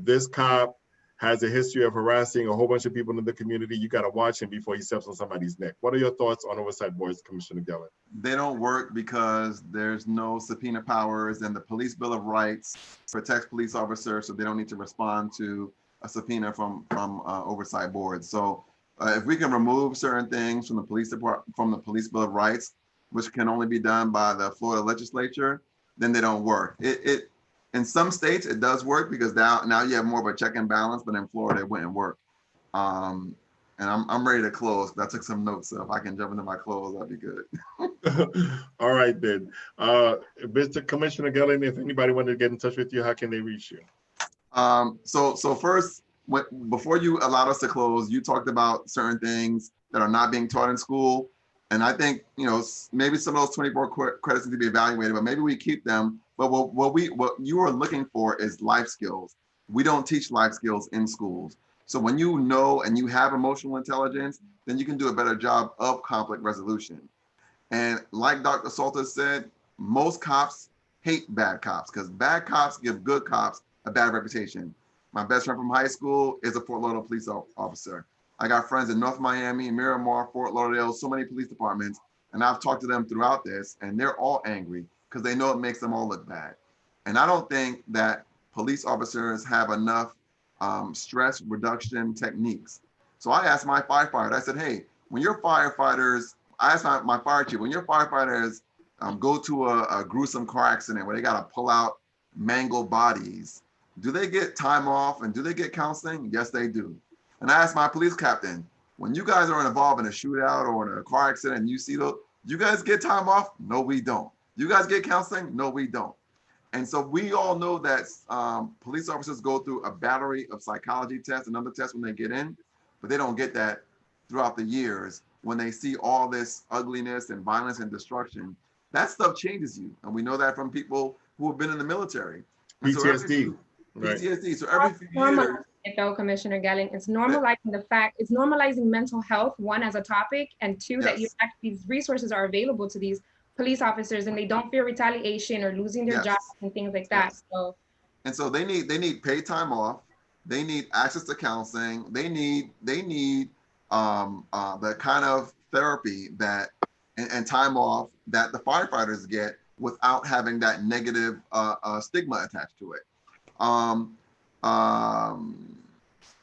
this cop has a history of harassing a whole bunch of people in the community. You got to watch him before he steps on somebody's neck. What are your thoughts on oversight boards, Commissioner Gellin? They don't work because there's no subpoena powers, and the Police Bill of Rights protects police officers, so they don't need to respond to a subpoena from oversight boards. So if we can remove certain things from the police department, from the Police Bill of Rights, which can only be done by the Florida legislature, then they don't work. In some states, it does work because now you have more of a check and balance, but in Florida, it wouldn't work. And I'm ready to close. I took some notes, so if I can jump into my close, that'd be good. All right, then. Mr. Commissioner Gellin, if anybody wanted to get in touch with you, how can they reach you? So first, before you allowed us to close, you talked about certain things that are not being taught in school. And I think, maybe some of those 24 credits need to be evaluated, but maybe we keep them. But what you are looking for is life skills. We don't teach life skills in schools. So when you know and you have emotional intelligence, then you can do a better job of conflict resolution. And like Dr. Salter said, most cops hate bad cops because bad cops give good cops a bad reputation. My best friend from high school is a Fort Lauderdale police officer. I got friends in North Miami, Miramar, Fort Lauderdale, so many police departments. And I've talked to them throughout this, and they're all angry because they know it makes them all look bad. And I don't think that police officers have enough stress reduction techniques. So I asked my firefighter, I said, hey, when your firefighters, I asked my fire chief, when your firefighters go to a gruesome car accident where they got to pull out mangled bodies, do they get time off and do they get counseling? Yes, they do. And I asked my police captain, when you guys are involved in a shootout or in a car accident and you see those, you guys get time off? No, we don't. You guys get counseling? No, we don't. And so we all know that police officers go through a battery of psychology tests and other tests when they get in, but they don't get that throughout the years when they see all this ugliness and violence and destruction. That stuff changes you. And we know that from people who have been in the military. And PTSD. PTSD. So every few years. Though, Commissioner Gellin, it's normalizing mental health, one, as a topic, and two, that these resources are available to these police officers and they don't fear retaliation or losing their jobs and things like that. So they need paid time off. They need access to counseling. They need the kind of therapy that and time off that the firefighters get without having that negative stigma attached to it.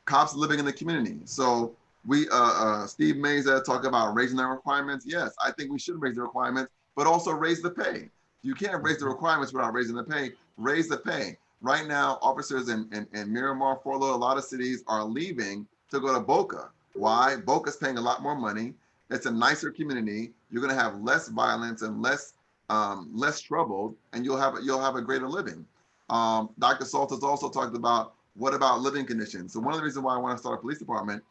Cops living in the community. So we, Steve Meza talked about raising the requirements. Yes, I think we should raise the requirements, but also raise the pay. You can't raise the requirements without raising the pay. Raise the pay. Right now, officers in Miramar, Fort Lauderdale, a lot of cities are leaving to go to Boca. Why? Boca's paying a lot more money. It's a nicer community. You're going to have less violence and less trouble, and you'll have a greater living. Dr. Salters also talked about what about living conditions. So one of the reasons why I want to start a police department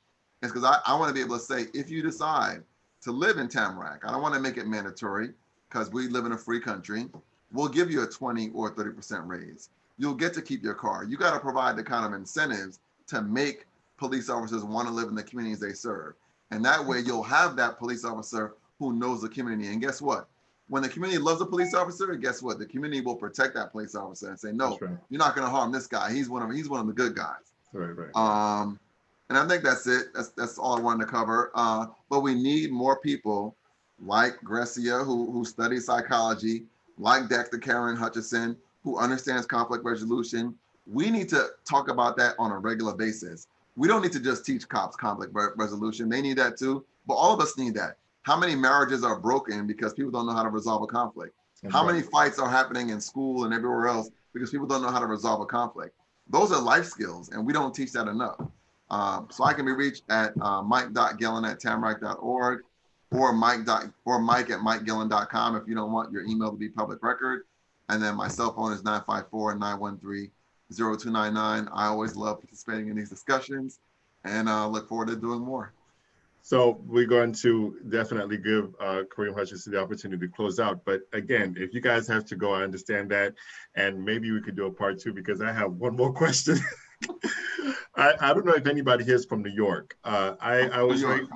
is because I want to be able to say, if you decide to live in Tamarack, I don't want to make it mandatory because we live in a free country, we'll give you a 20 or 30% raise. You'll get to keep your car. You got to provide the kind of incentives to make police officers want to live in the communities they serve. And that way you'll have that police officer who knows the community. And guess what? When the community loves a police officer, guess what? The community will protect that police officer and say, no, you're not going to harm this guy. He's one of the good guys. Right. And I think that's it. That's all I wanted to cover. But we need more people like Grecia, who studies psychology, like Dr. Karen Hutchison, who understands conflict resolution. We need to talk about that on a regular basis. We don't need to just teach cops conflict resolution. They need that too, but all of us need that. How many marriages are broken because people don't know how to resolve a conflict? How many fights are happening in school and everywhere else because people don't know how to resolve a conflict? Those are life skills, and we don't teach that enough. So I can be reached at mike.gillen@tamarack.org or mike@mikegillen.com if you don't want your email to be public record. And then my cell phone is 954-913-0299. I always love participating in these discussions and look forward to doing more. So we're going to definitely give Kareem Hutchinson the opportunity to close out. But again, if you guys have to go, I understand that. And maybe we could do a part 2 because I have one more question. I don't know if anybody here is from New York. I'm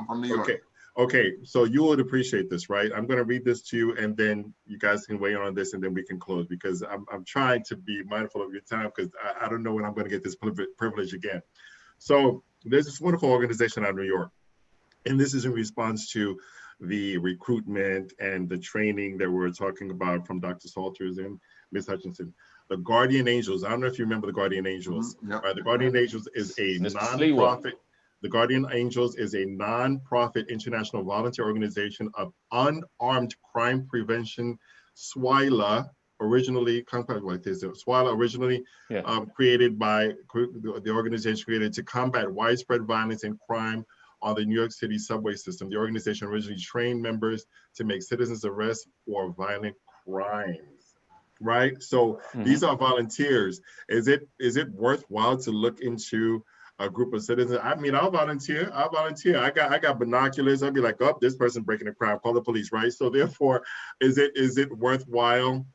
from New York. Okay, so you would appreciate this, right? I'm going to read this to you, and then you guys can weigh in on this, and then we can close, because I'm trying to be mindful of your time, because I don't know when I'm going to get this privilege again. So there's this wonderful organization out of New York, and this is in response to the recruitment and the training that we're talking about from Dr. Salters and Ms. Hutchinson. The Guardian Angels. I don't know if you remember the Guardian Angels. Mm-hmm. Yep. The Guardian Angels is a nonprofit. The Guardian Angels is a nonprofit international volunteer organization of unarmed crime prevention. SWILA, originally created by the organization created to combat widespread violence and crime on the New York City subway system. The organization originally trained members to make citizens arrests for violent crimes, right? So these are volunteers. Is it worthwhile to look into a group of citizens? I mean, I'll volunteer. I got binoculars. I'll be like, oh, this person breaking a crime, call the police, right? So therefore, is it worthwhile,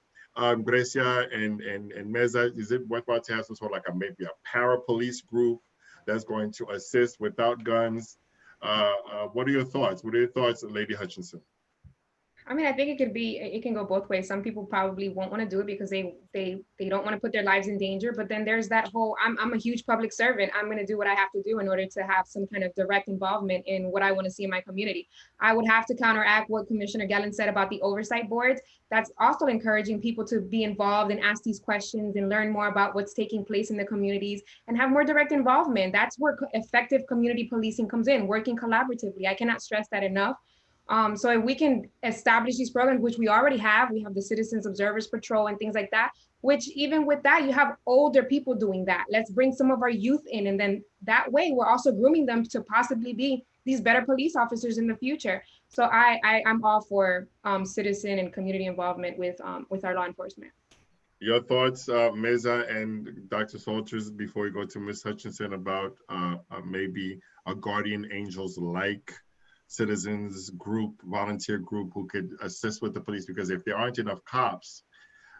Grecia and Meza, is it worthwhile to have some sort of like maybe a para-police group that's going to assist without guns? What are your thoughts? What are your thoughts, Lady Hutchinson? I mean, I think it can go both ways. Some people probably won't want to do it because they don't want to put their lives in danger. But then there's that whole, I'm a huge public servant. I'm going to do what I have to do in order to have some kind of direct involvement in what I want to see in my community. I would have to counteract what Commissioner Gellin said about the oversight boards. That's also encouraging people to be involved and ask these questions and learn more about what's taking place in the communities and have more direct involvement. That's where effective community policing comes in, working collaboratively. I cannot stress that enough. So if we can establish these programs, which we already have, we have the Citizens Observers Patrol and things like that, which even with that, you have older people doing that. Let's bring some of our youth in. And then that way, we're also grooming them to possibly be these better police officers in the future. So I'm all for citizen and community involvement with our law enforcement. Your thoughts, Meza and Dr. Salters, before we go to Ms. Hutchinson, about maybe a Guardian Angels like citizens group, volunteer group who could assist with the police, because if there aren't enough cops,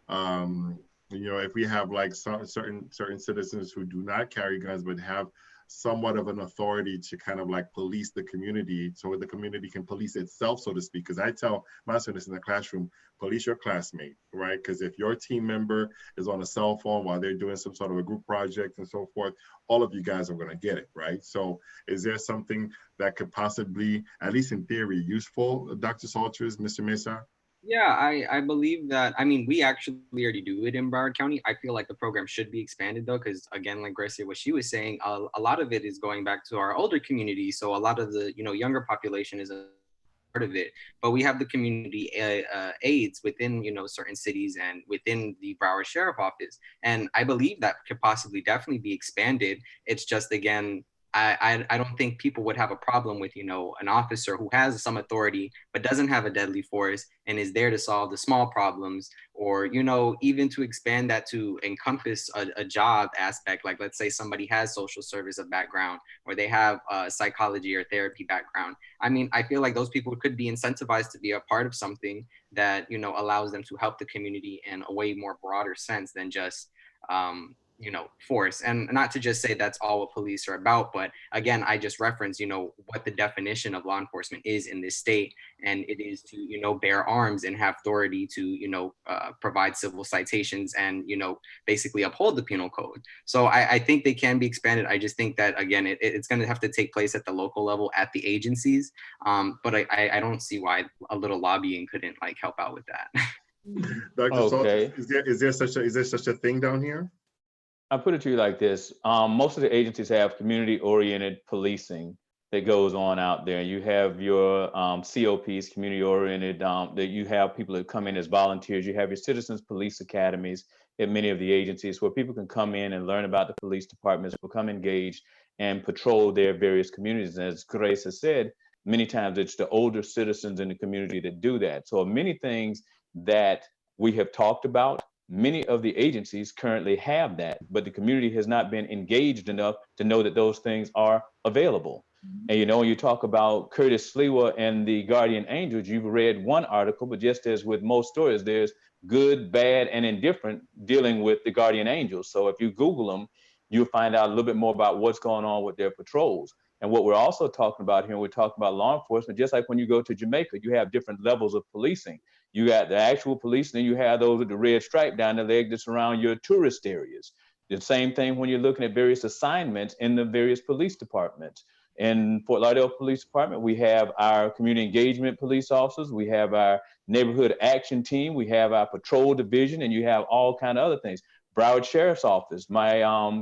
if we have like certain citizens who do not carry guns but have somewhat of an authority to kind of like police the community, so the community can police itself, so to speak. Because I tell my students in the classroom, police your classmate, right? Because if your team member is on a cell phone while they're doing some sort of a group project and so forth, all of you guys are going to get it, right? So is there something that could possibly, at least in theory, useful, Dr. Salters, Mr. Mesa? Yeah, I believe that, I mean, we actually already do it in Broward County. I feel like the program should be expanded though, because again, like Gracia, what she was saying, a lot of it is going back to our older community. So a lot of the, younger population is a part of it, but we have the community aides within, certain cities and within the Broward Sheriff Office. And I believe that could possibly definitely be expanded. It's just, again, I don't think people would have a problem with, an officer who has some authority, but doesn't have a deadly force and is there to solve the small problems, or, even to expand that to encompass a job aspect. Like, let's say somebody has social service background, or they have a psychology or therapy background. I mean, I feel like those people could be incentivized to be a part of something that, allows them to help the community in a way more broader sense than just, force. And not to just say that's all what police are about, but again, I just reference, what the definition of law enforcement is in this state. And it is to, bear arms and have authority to, provide civil citations and, basically uphold the penal code. So I think they can be expanded. I just think that, again, it's going to have to take place at the local level at the agencies. But I don't see why a little lobbying couldn't help out with that. Dr. Salters, is there such a thing down here? I'll put it to you like this. Most of the agencies have community-oriented policing. that goes on out there. You have your COPs, community oriented, that you have people that come in as volunteers. You have your citizens police academies at many of the agencies where people can come in and learn about the police departments, become engaged and patrol their various communities. And as Grace has said, many times it's the older citizens in the community that do that. So many things that we have talked about, many of the agencies currently have that, but the community has not been engaged enough to know that those things are available. And you know, when you talk about Curtis Sliwa and the Guardian Angels, you've read one article, but just as with most stories, there's good, bad, and indifferent dealing with the Guardian Angels. So if you Google them, you'll find out a little bit more about what's going on with their patrols. And what we're also talking about here, we're talking about law enforcement, just like when you go to Jamaica, you have different levels of policing. You got the actual police, and then you have those with the red stripe down the leg that's around your tourist areas. The same thing when you're looking at various assignments in the various police departments. In Fort Lauderdale Police Department, we have our community engagement police officers, we have our neighborhood action team, we have our patrol division, and you have all kind of other things. Broward Sheriff's Office, my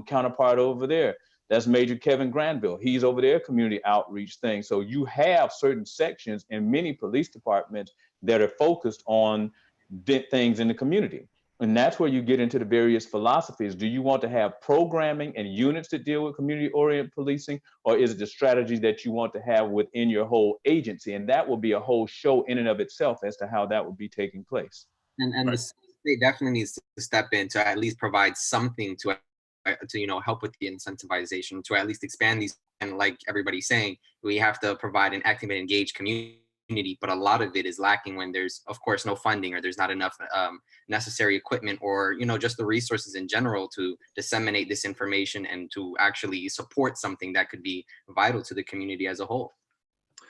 counterpart over there, that's Major Kevin Granville. He's over there, community outreach thing. So you have certain sections in many police departments that are focused on things in the community. And that's where you get into the various philosophies. Do you want to have programming and units that deal with community-oriented policing, or is it the strategy that you want to have within your whole agency? And that will be a whole show in and of itself as to how that would be taking place. And the state definitely needs to step in to at least provide something to help with the incentivization, to at least expand these. And like everybody's saying, we have to provide an active and engaged community, but a lot of it is lacking when there's, of course, no funding, or there's not enough necessary equipment, or just the resources in general to disseminate this information and to actually support something that could be vital to the community as a whole.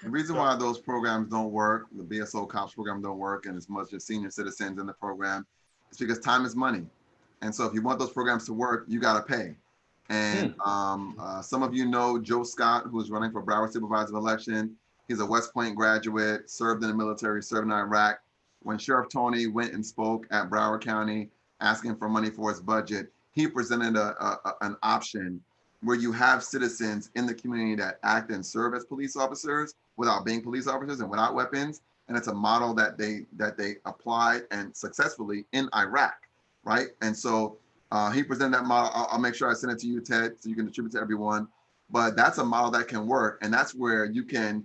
The reason why those programs don't work, the BSO Cops program don't work, and as much as senior citizens in the program, is because time is money. And so if you want those programs to work, you got to pay. And some of you know Joe Scott, who's running for Broward Supervisor of Election. He's a West Point graduate, served in the military, served in Iraq. When Sheriff Tony went and spoke at Broward County asking for money for his budget, he presented an option where you have citizens in the community that act and serve as police officers without being police officers and without weapons. And it's a model that they applied and successfully in Iraq, right? And so he presented that model. I'll make sure I send it to you, Ted, so you can distribute to everyone. But that's a model that can work. And that's where you can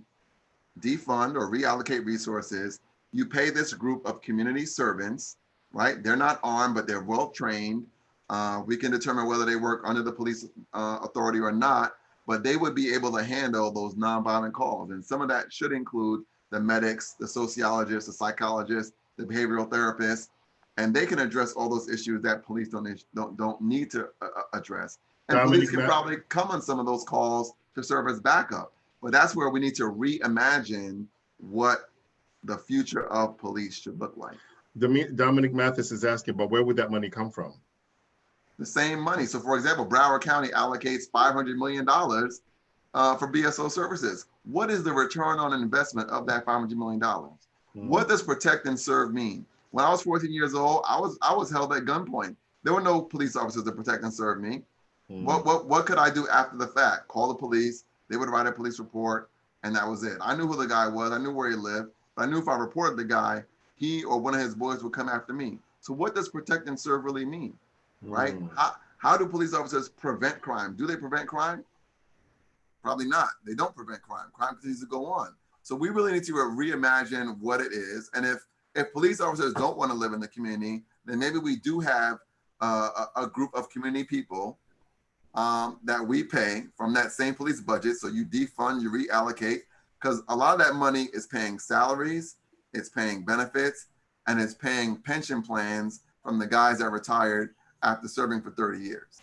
defund or reallocate resources. You pay this group of community servants, right? They're not armed, but they're well trained. We can determine whether they work under the police authority or not, but they would be able to handle those nonviolent calls. And some of that should include the medics, the sociologists, the psychologists, the behavioral therapists, and they can address all those issues that police don't need to address. And police can probably come on some of those calls to serve as backup. But that's where we need to reimagine what the future of police should look like. Dominic Mathis is asking, but where would that money come from? The same money. So for example, Broward County allocates $500 million for BSO services. What is the return on investment of that $500 million? What does protect and serve mean? When I was 14 years old, I was held at gunpoint. There were no police officers to protect and serve me. What could I do after the fact? Call the police. They would write a police report, and that was it. I knew who the guy was. I knew where he lived. But I knew if I reported the guy, he or one of his boys would come after me. So what does protect and serve really mean, right? How do police officers prevent crime? Do they prevent crime? Probably not. They don't prevent crime. Crime continues to go on. So we really need to reimagine what it is. And if police officers don't want to live in the community, then maybe we do have a group of community people that we pay from that same police budget. So you defund, you reallocate, because a lot of that money is paying salaries, it's paying benefits, and it's paying pension plans from the guys that retired after serving for 30 years.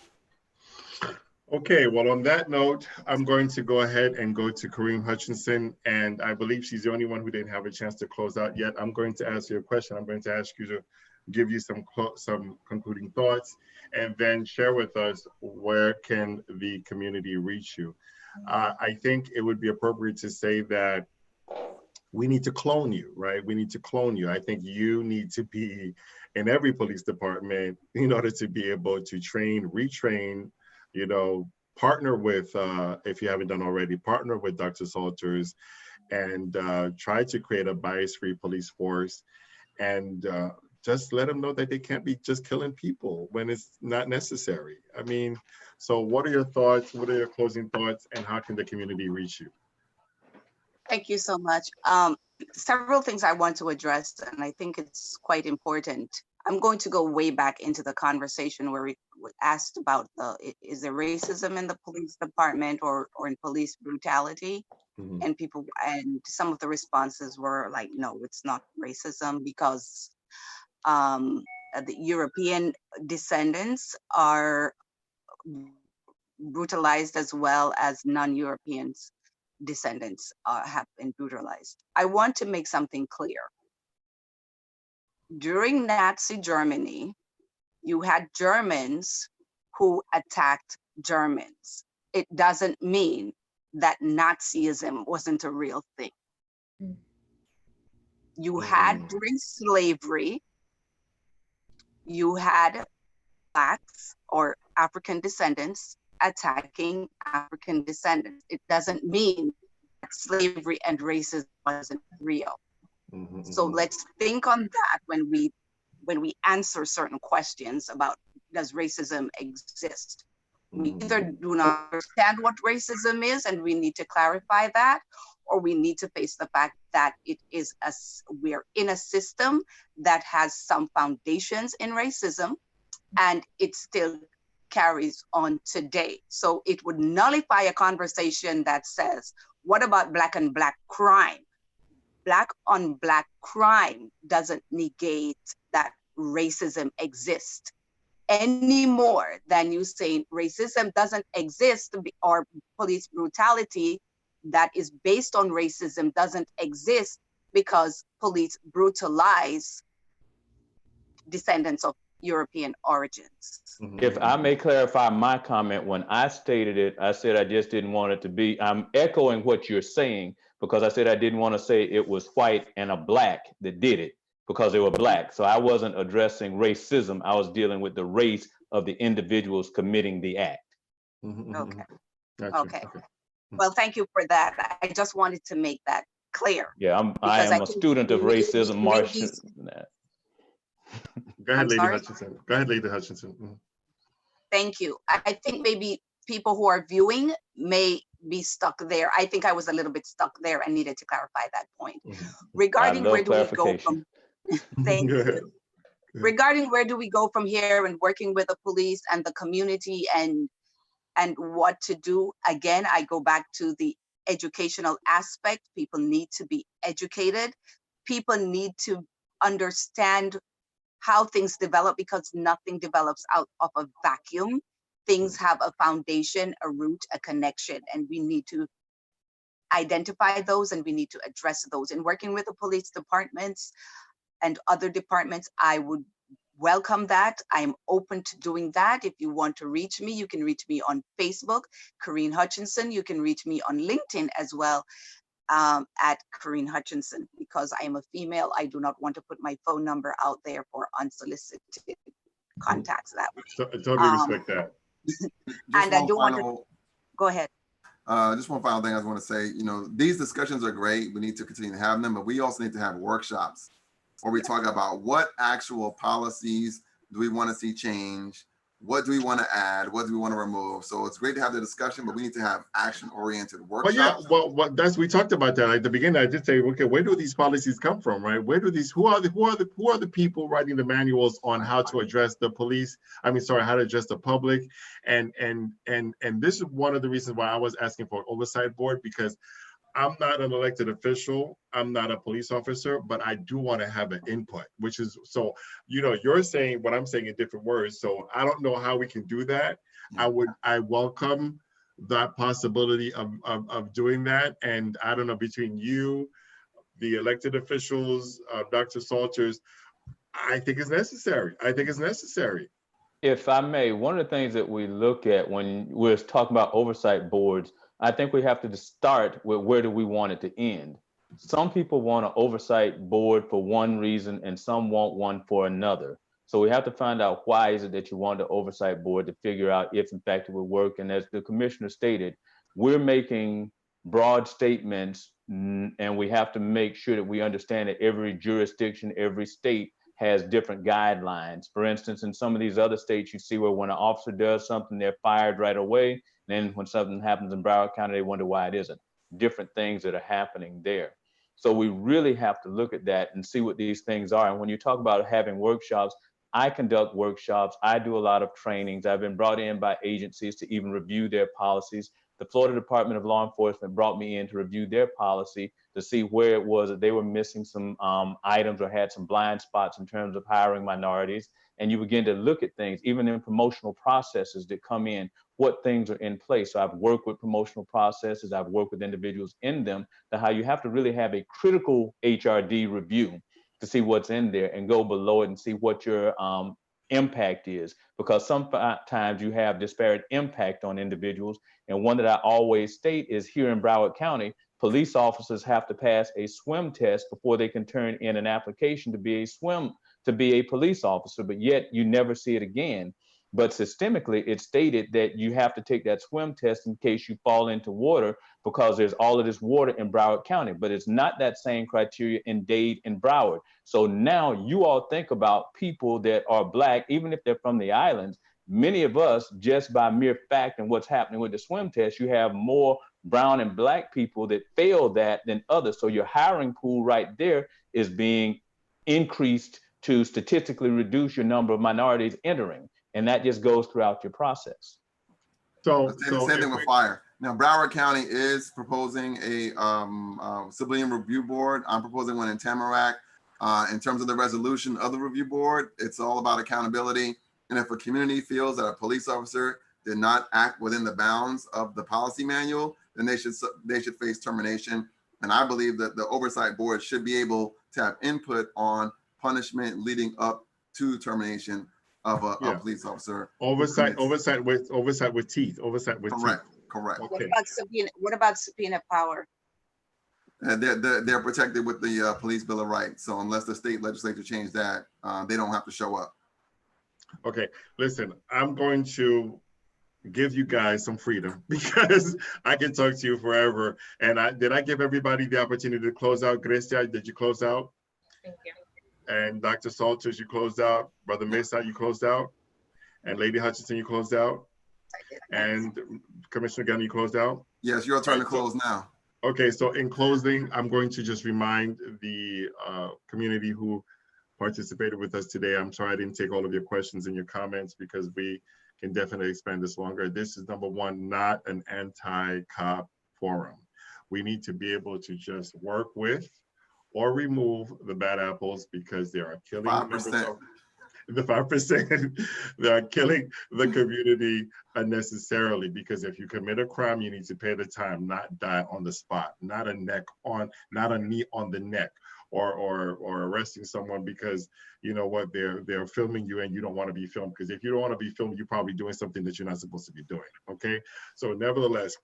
Okay, well, on that note, I'm going to go ahead and go to Kareem Hutchinson, and I believe she's the only one who didn't have a chance to close out yet. I'm going to ask you a question. I'm going to ask you to give you some concluding thoughts, and then share with us where can the community reach you. I think it would be appropriate to say that we need to clone you, right? We need to clone you. I think you need to be in every police department in order to be able to train, retrain, partner with, if you haven't done already, partner with Dr. Salters and try to create a bias-free police force, and just let them know that they can't be just killing people when it's not necessary. I mean, so what are your thoughts? What are your closing thoughts? And how can the community reach you? Thank you so much. Several things I want to address, and I think it's quite important. I'm going to go way back into the conversation where we asked about is there racism in the police department or in police brutality? Mm-hmm. And some of the responses were like, no, it's not racism, because the European descendants are brutalized as well as non-Europeans descendants have been brutalized. I want to make something clear. During Nazi Germany, you had Germans who attacked Germans. It doesn't mean that Nazism wasn't a real thing. You had, during slavery, you had Blacks or African descendants attacking African descendants. It doesn't mean that slavery and racism wasn't real. Mm-hmm. So let's think on that when we answer certain questions about, does racism exist? Mm-hmm. We either do not understand what racism is and we need to clarify that, or we need to face the fact that we're in a system that has some foundations in racism and it still carries on today. So it would nullify a conversation that says, what about Black on Black crime? Black on Black crime doesn't negate that racism exists any more than you saying racism doesn't exist, or police brutality that is based on racism doesn't exist because police brutalize descendants of European origins. If I may clarify my comment, when I stated it, I said I just didn't want it to be, I'm echoing what you're saying, because I said I didn't want to say it was white and a Black that did it because they were Black. So I wasn't addressing racism. I was dealing with the race of the individuals committing the act. Okay. Gotcha. Okay. Well, thank you for that. I just wanted to make that clear. Yeah, I am a student of racism, Marshall. Go ahead, Lady Hutchinson. Go ahead, Lady Hutchinson. Mm-hmm. Thank you. I think maybe people who are viewing may be stuck there. I think I was a little bit stuck there and needed to clarify that point. Mm-hmm. Regarding where do we go from, thank you. Regarding where do we go from here and working with the police and the community and what to do, again, I go back to the educational aspect. People need to be educated. People need to understand how things develop, because nothing develops out of a vacuum. Things have a foundation, a root, a connection, and we need to identify those and we need to address those. In working with the police departments and other departments, I would welcome that. I'm open to doing that. If you want to reach me, you can reach me on Facebook, Corrine Hutchinson. You can reach me on LinkedIn as well. At Corrine Hutchinson, because I am a female. I do not want to put my phone number out there for unsolicited contacts that way. So I totally respect that. And I do want to, go ahead. Just one final thing I want to say, these discussions are great. We need to continue to have them, but we also need to have workshops where we talk about what actual policies do we want to see change? What do we want to add? What do we want to remove? So it's great to have the discussion, but we need to have action-oriented workshops. Well, we talked about that at the beginning. I did say, okay, where do these policies come from, right? Who are the people writing the manuals on how to address the police? How to address the public? And this is one of the reasons why I was asking for an oversight board, because I'm not an elected official. I'm not a police officer, but I do want to have an input, which is, so, you're saying what I'm saying in different words. So I don't know how we can do that. I welcome that possibility of doing that. And I don't know, between you, the elected officials, Dr. Salters, I think it's necessary. If I may, one of the things that we look at when we're talking about oversight boards, I think we have to start with where do we want it to end. Some people want an oversight board for one reason and some want one for another. So we have to find out why is it that you want the oversight board to figure out if in fact it would work. And as the commissioner stated, we're making broad statements, and we have to make sure that we understand that every jurisdiction, every state has different guidelines. For instance, in some of these other states, you see where when an officer does something, they're fired right away. Then when something happens in Broward County, they wonder why it isn't. Different things that are happening there. So we really have to look at that and see what these things are. And when you talk about having workshops, I conduct workshops. I do a lot of trainings. I've been brought in by agencies to even review their policies. The Florida Department of Law Enforcement brought me in to review their policy to see where it was that they were missing some items or had some blind spots in terms of hiring minorities. And you begin to look at things, even in promotional processes that come in, what things are in place. So I've worked with promotional processes. I've worked with individuals in them, to how you have to really have a critical HRD review to see what's in there and go below it and see what your impact is, because sometimes you have disparate impact on individuals. And one that I always state is here in Broward County, police officers have to pass a swim test before they can turn in an application to be a police officer, but yet you never see it again. But systemically, it's stated that you have to take that swim test in case you fall into water, because there's all of this water in Broward County, but it's not that same criteria in Dade and Broward. So now you all think about people that are Black, even if they're from the islands. Many of us, just by mere fact and what's happening with the swim test, you have more brown and Black people that fail that than others. So your hiring pool right there is being increased to statistically reduce your number of minorities entering. And that just goes throughout your process. So same thing with fire. Now, Broward County is proposing a civilian review board. I'm proposing one in Tamarack. In terms of the resolution of the review board, it's all about accountability. And if a community feels that a police officer did not act within the bounds of the policy manual, then they should face termination. And I believe that the oversight board should be able to have input on punishment leading up to termination of a police officer. Oversight with teeth. Correct. Okay. What about subpoena power? They're protected with the Police Bill of Rights. So unless the state legislature changed that, they don't have to show up. Okay, listen, I'm going to give you guys some freedom because I can talk to you forever. And did I give everybody the opportunity to close out? Grecia, did you close out? Thank you. And Dr. Salters, you closed out. Brother Mesa, you closed out. And Lady Hutchinson, you closed out. And Commissioner Gunn, you closed out? Yes, your turn to close now. Okay, so in closing, I'm going to just remind the community who participated with us today. I'm sorry I didn't take all of your questions and your comments, because we can definitely expand this longer. This is, number one, not an anti-cop forum. We need to be able to just work with or remove the bad apples, because they are killing 5%. The 5%. They are killing the community unnecessarily, because if you commit a crime, you need to pay the time, not die on the spot, not a knee on the neck, or arresting someone because you know what, they're filming you and you don't want to be filmed. Because if you don't want to be filmed, you're probably doing something that you're not supposed to be doing. Okay, so nevertheless,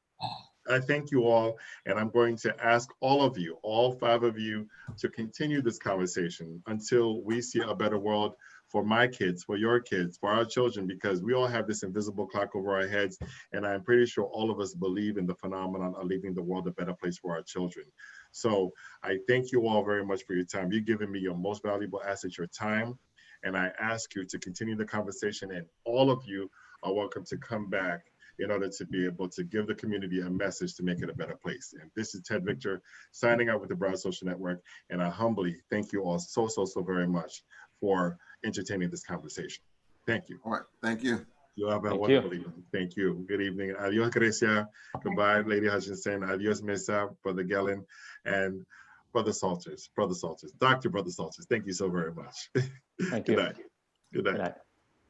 I thank you all, and I'm going to ask all of you, all 5 of you, to continue this conversation until we see a better world for my kids, for your kids, for our children, because we all have this invisible clock over our heads, and I'm pretty sure all of us believe in the phenomenon of leaving the world a better place for our children. So I thank you all very much for your time. You've given me your most valuable asset, your time, and I ask you to continue the conversation, and all of you are welcome to come back in order to be able to give the community a message to make it a better place. And this is Ted Victor signing out with the Broward Social Network, and I humbly thank you all so very much for entertaining this conversation. Thank you. All right, thank you. You have a wonderful evening. Thank you. Good evening. Adios, Grecia. Goodbye, Lady Hutchinson. Adios, Mesa, Brother Gellin, and Brother Salters, Dr. Brother Salters. Thank you so very much. Thank you. Good night. Good night. Good night.